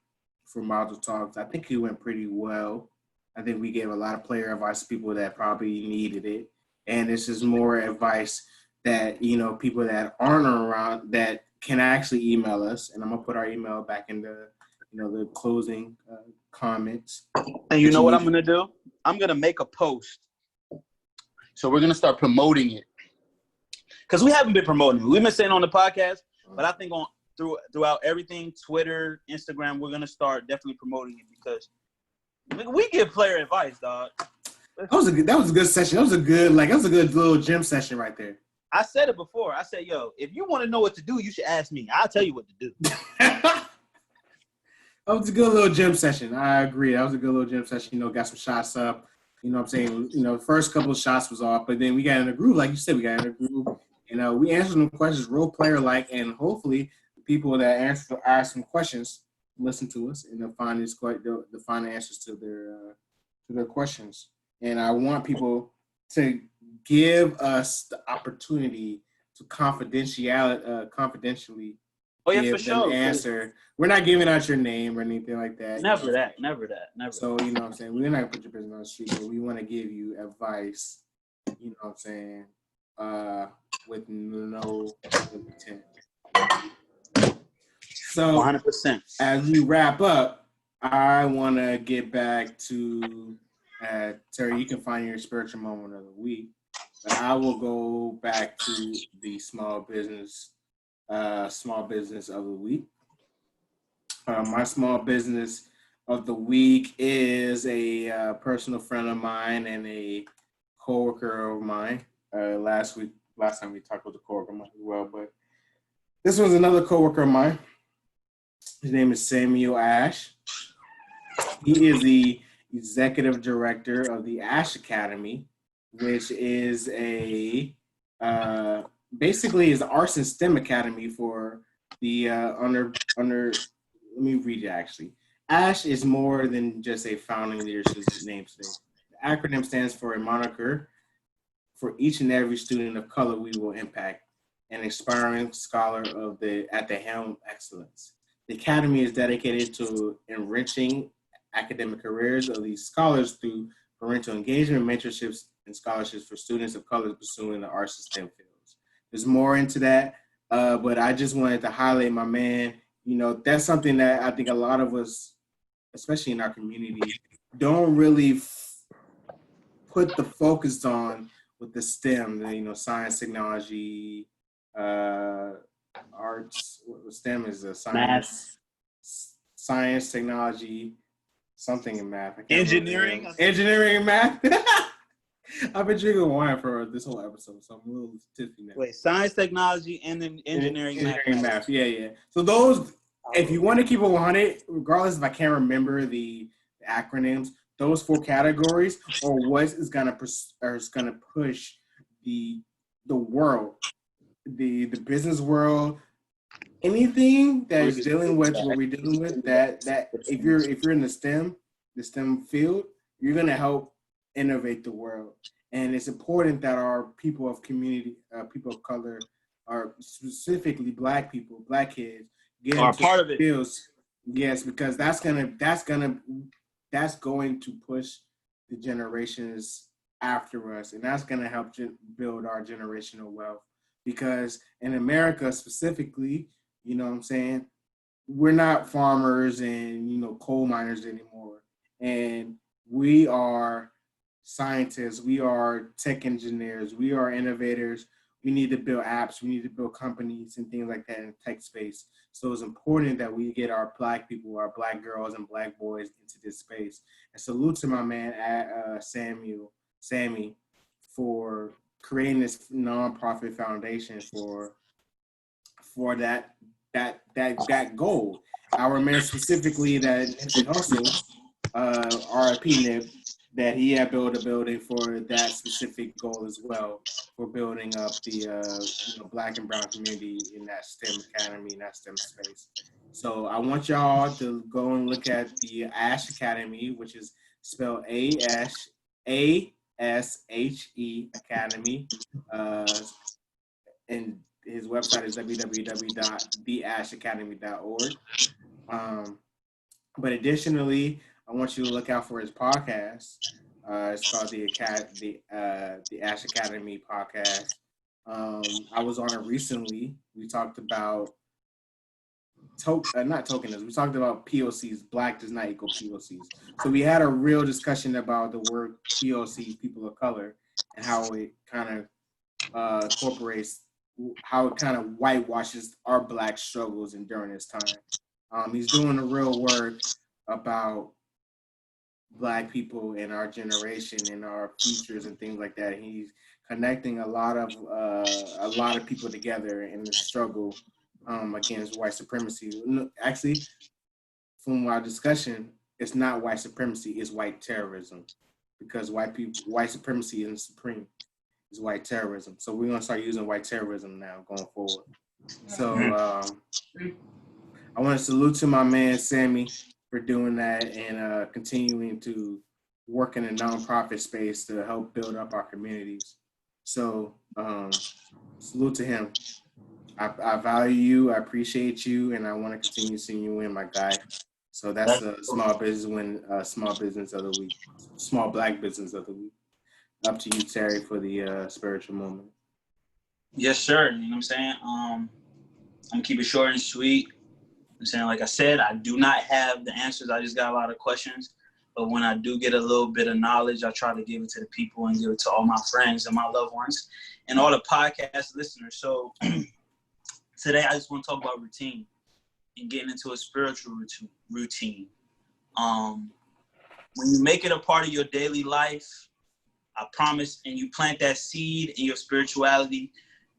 for Model Talks. I think it went pretty well. I think we gave a lot of player advice to people that probably needed it. And this is more advice that, people that aren't around that can actually email us. And I'm going to put our email back in the, the closing comments. And you know what I'm going to do? I'm going to make a post. So we're going to start promoting it. Because we haven't been promoting it. We've been saying on the podcast, but I think throughout everything, Twitter, Instagram, we're going to start definitely promoting it because we give player advice, dog. That was a good session. That was a good little gym session right there. I said it before. I said, yo, if you want to know what to do, you should ask me. I'll tell you what to do. That was a good little gym session. I agree. That was a good little gym session. Got some shots up. You know what I'm saying? You know, first couple of shots was off, but then we got in a groove, like you said, we got in a groove. And we answered some questions role player like, and hopefully the people that ask some questions listen to us and they'll find they'll find the answers to their questions. And I want people to give us the opportunity to confidentially Oh yeah, for give them the sure. answer. We're not giving out your name or anything like that. Never that. Never that. Never. So, you know what I'm saying? We're not going to put your business on the street, but we want to give you advice, you know what I'm saying, with no intent. So, 100%. as we wrap up, I want to get back to Terry. You can find your spiritual moment of the week, but I will go back to the small business of the week. My small business of the week is a personal friend of mine and a coworker of mine. Last time we talked with a coworker of mine as well, but this was another coworker of mine. His name is Samuel Ash. He is the executive director of the Ash Academy, which is basically is the arts and STEM academy for the under. Let me read it actually. ASH is more than just a founding leadership namesake. The acronym stands for a moniker for each and every student of color we will impact, an aspiring scholar at the helm of excellence. The Academy is dedicated to enriching academic careers of these scholars through parental engagement, mentorships, and scholarships for students of color pursuing the arts and STEM fields. There's more into that, but I just wanted to highlight my man. You know, that's something that I think a lot of us, especially in our community, don't really put the focus on with the STEM, science, technology, arts. STEM is a science, technology, something in math. I can't Engineering. Engineering and math. I've been drinking wine for this whole episode, so I'm a little tipsy now. Wait, science, technology, and then engineering math. Yeah. So those, if you want to keep it 100, regardless if I can't remember the acronyms, those 4 categories are what is gonna push the world, the business world, anything that is dealing with what we're dealing with. That if you're in the STEM field, you're gonna help innovate the world. And it's important that our people of community, people of color, are specifically Black people, Black kids, get are into part of it. fields. Yes, because that's going to push the generations after us, and that's going to help build our generational wealth. Because in America specifically, you know what I'm saying, we're not farmers and coal miners anymore, and we are scientists, we are tech engineers, we are innovators. We need to build apps, we need to build companies and things like that in the tech space. So it's important that we get our Black people, our Black girls and Black boys into this space. And salute to my man Sammy, for creating this nonprofit foundation for that goal. I remember specifically that Nipsey Hussle, RIP Nip, that he had built a building for that specific goal as well, for building up the Black and brown community in that STEM academy, in that STEM space. So I want y'all to go and look at the Ash Academy, which is spelled ASHE Academy, and his website is www.theashacademy.org. But additionally, I want you to look out for his podcast. It's called the Ash Academy podcast. I was on it recently. We talked about not tokenism. We talked about POCs. Black does not equal POCs. So we had a real discussion about the word POCs, people of color, and how it kind of incorporates, how it kind of whitewashes our Black struggles and during this time. He's doing the real work about Black people in our generation and our futures and things like that. He's connecting a lot of people together in the struggle against white supremacy. Actually, from our discussion, it's not white supremacy; it's white terrorism. because white supremacy isn't supreme. It's white terrorism. So we're gonna start using white terrorism now going forward. So I want to salute to my man Sammy for doing that and continuing to work in a nonprofit space to help build up our communities. So salute to him. I value you, I appreciate you, and I want to continue seeing you in, my guy. So that's a small business win, small business of the week, small black business of the week. Up to you, Terry, for the spiritual moment. Yes, sir. You know what I'm saying? I'm gonna keep it short and sweet. I'm saying, like I said, I do not have the answers. I just got a lot of questions. But when I do get a little bit of knowledge, I try to give it to the people and give it to all my friends and my loved ones and all the podcast listeners. So today I just want to talk about routine and getting into a spiritual routine. When you make it a part of your daily life, I promise, and you plant that seed in your spirituality,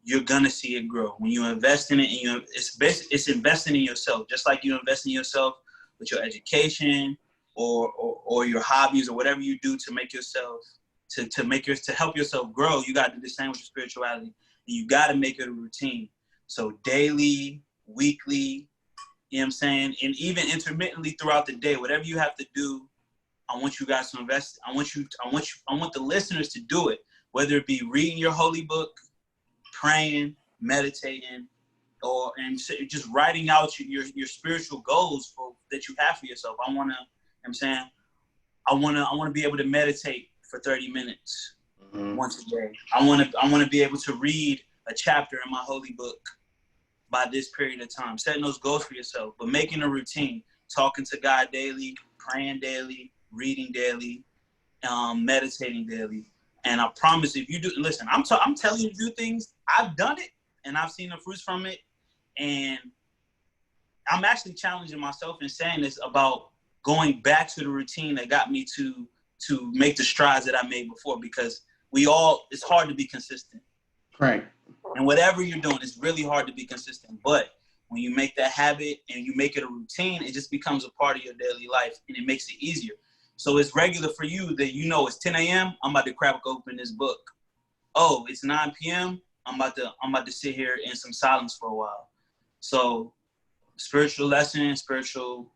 you're gonna see it grow. When you invest in it, and it's investing in yourself, just like you invest in yourself with your education or your hobbies or whatever you do to make yourself to help yourself grow. You got to do the same with your spirituality, and you got to make it a routine. So daily, weekly, you know what I'm saying, and even intermittently throughout the day, whatever you have to do. I want you guys to invest. I want the listeners to do it, whether it be reading your holy book, praying, meditating, and just writing out your spiritual goals that you have for yourself. I want to be able to meditate for 30 minutes once a day. I want to be able to read a chapter in my holy book by this period of time. Setting those goals for yourself, but making a routine, talking to God daily, praying daily, reading daily, meditating daily. And I promise, if you do, listen, I'm telling you to do things. I've done it, and I've seen the fruits from it. And I'm actually challenging myself and saying this about going back to the routine that got me to make the strides that I made before, because it's hard to be consistent. Right. And whatever you're doing, it's really hard to be consistent. But when you make that habit and you make it a routine, it just becomes a part of your daily life, and it makes it easier. So it's regular for you that it's 10 a.m. I'm about to crack open this book. Oh, it's 9 p.m. I'm about to sit here in some silence for a while. So spiritual lesson, spiritual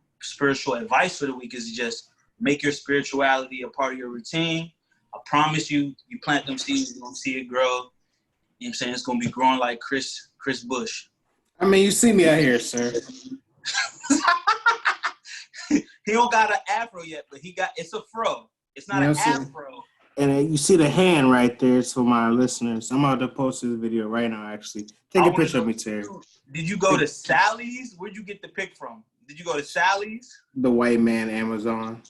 advice for the week is just make your spirituality a part of your routine. I promise you plant them seeds, you're gonna see it grow. You know what I'm saying? It's gonna be growing like Chris Bush. I mean, you see me out here, sir. He don't got an afro yet, but it's a fro. It's not an afro. And you see the hand right there. It's for my listeners. I'm about to post this video right now, actually. Take a picture of me, Terry. Did you go to Sally's? Where'd you get the pic from? Did you go to Sally's? The white man Amazon.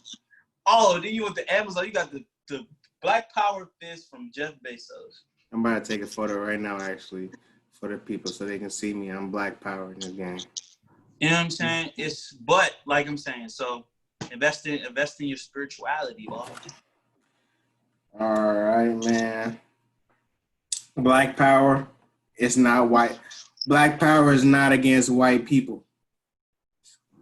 Oh, then you went to Amazon. You got the Black Power fist from Jeff Bezos. I'm about to take a photo right now, actually, for the people so they can see me. I'm Black Power in this game. You know what I'm saying? But like I'm saying, so invest in your spirituality, bro. All right, man. Black Power is not white. Black Power is not against white people.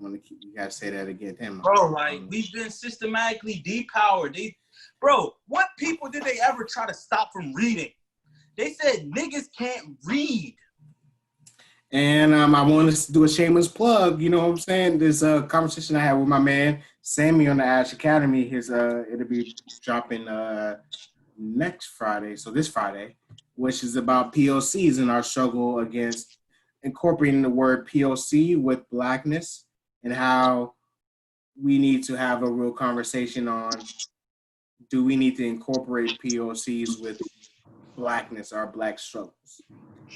You gotta say that again, damn. Bro, like we've been systematically depowered. Bro, what people did they ever try to stop from reading? They said niggas can't read. And I wanted to do a shameless plug. You know what I'm saying? This conversation I had with my man Sammy on the Ash Academy. It'll be dropping next Friday, so this Friday, which is about POCs and our struggle against incorporating the word POC with blackness, and how we need to have a real conversation on, do we need to incorporate POCs with blackness, our black struggles?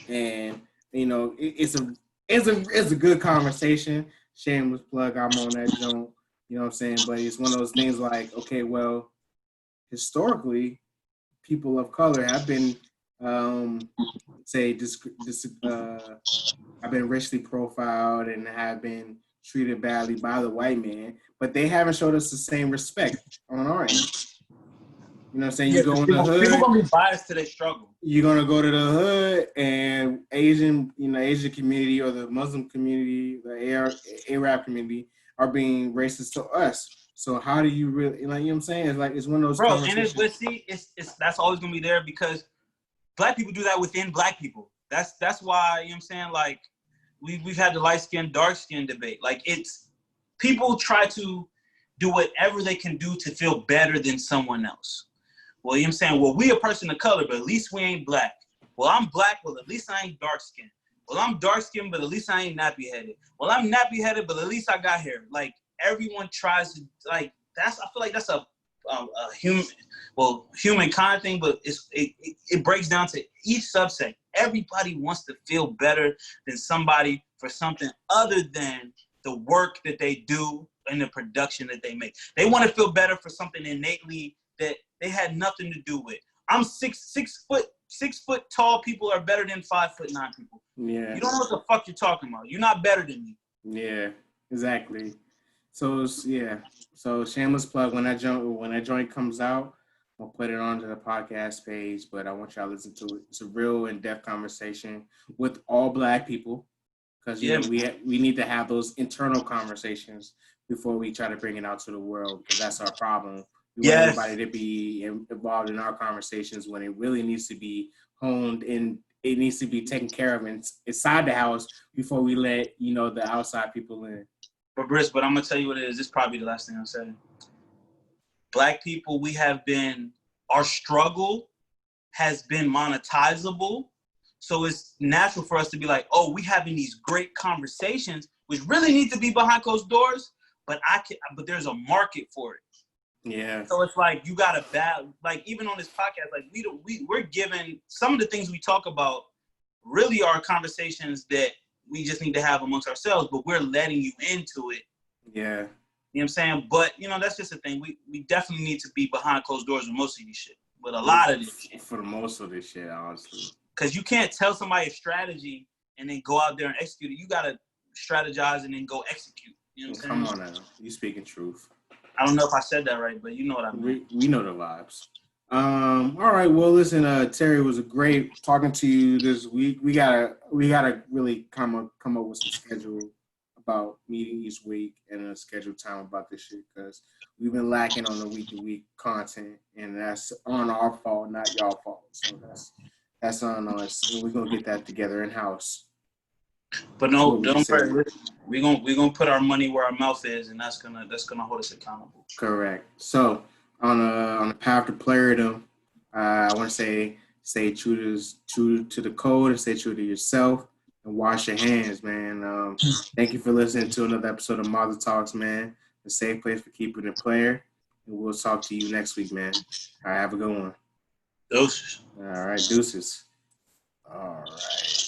And you know, it's a good conversation. Shameless plug, I'm on that joint. You know what I'm saying? But it's one of those things like, okay, well, historically, people of color have been, have been racially profiled and have been treated badly by the white man, but they haven't showed us the same respect on our end. You know what I'm saying? You go in the hood. People gonna be biased to their struggle. You're gonna go to the hood, and Asian community or the Muslim community, the Arab community are being racist to us. So how do you really, like, you know what I'm saying? It's like, it's one of those Bro, and conversations. it's that's always gonna be there because Black people do that within Black people. That's why, you know what I'm saying? Like, we've had the light skin, dark skin debate. Like, it's people try to do whatever they can do to feel better than someone else. Well, you know what I'm saying? Well, we a person of color, but at least we ain't Black. Well, I'm Black, well, at least I ain't dark skinned. Well, I'm dark skinned, but at least I ain't nappy headed. Well, I'm nappy headed, but at least I got hair. Like, everyone tries to, like, I feel like that's a humankind thing, but it breaks down to each subset. Everybody wants to feel better than somebody for something other than the work that they do and the production that they make. They want to feel better for something innately that they had nothing to do with. I'm six foot tall people are better than 5'9" people. Yeah. You don't know what the fuck you're talking about. You're not better than me. Yeah, exactly. So yeah. So shameless plug, when that joint comes out, I'll put it onto the podcast page, but I want y'all to listen to it. It's a real in-depth conversation with all Black people, because we need to have those internal conversations before we try to bring it out to the world, because that's our problem. We want everybody to be involved in our conversations when it really needs to be honed in. It needs to be taken care of inside the house before we let, the outside people in. But Briss, I'm gonna tell you what it is. This is probably the last thing I'll say. Black people, our struggle has been monetizable. So it's natural for us to be like, oh, we having these great conversations, which really need to be behind closed doors, but there's a market for it. Yeah. So it's like, you gotta like, even on this podcast, like, we're given some of the things we talk about really are conversations that we just need to have amongst ourselves, but we're letting you into it. Yeah. You know what I'm saying? But, that's just the thing. We definitely need to be behind closed doors with most of these shit. But a lot of this shit. For the most of this shit, honestly. Because you can't tell somebody a strategy and then go out there and execute it. You got to strategize and then go execute. You know what I'm saying? Come on now. You speaking truth. I don't know if I said that right, but you know what I mean. We know the vibes. All right. Well, listen, Terry, it was a great talking to you this week. We gotta really come up with some schedule about meeting each week and a scheduled time about this shit, because we've been lacking on the week-to-week content, and that's on our fault, not y'all fault. So that's on us, and we're gonna get that together in house. But no, don't worry. We're gonna put our money where our mouth is, and that's gonna hold us accountable. Correct. So on the path to playerdom, I want to say stay true to the code and stay true to yourself and wash your hands, man. Thank you for listening to another episode of Mother Talks, man. A safe place for keeping it player. And we'll talk to you next week, man. All right, have a good one. Deuces. All right, deuces. All right.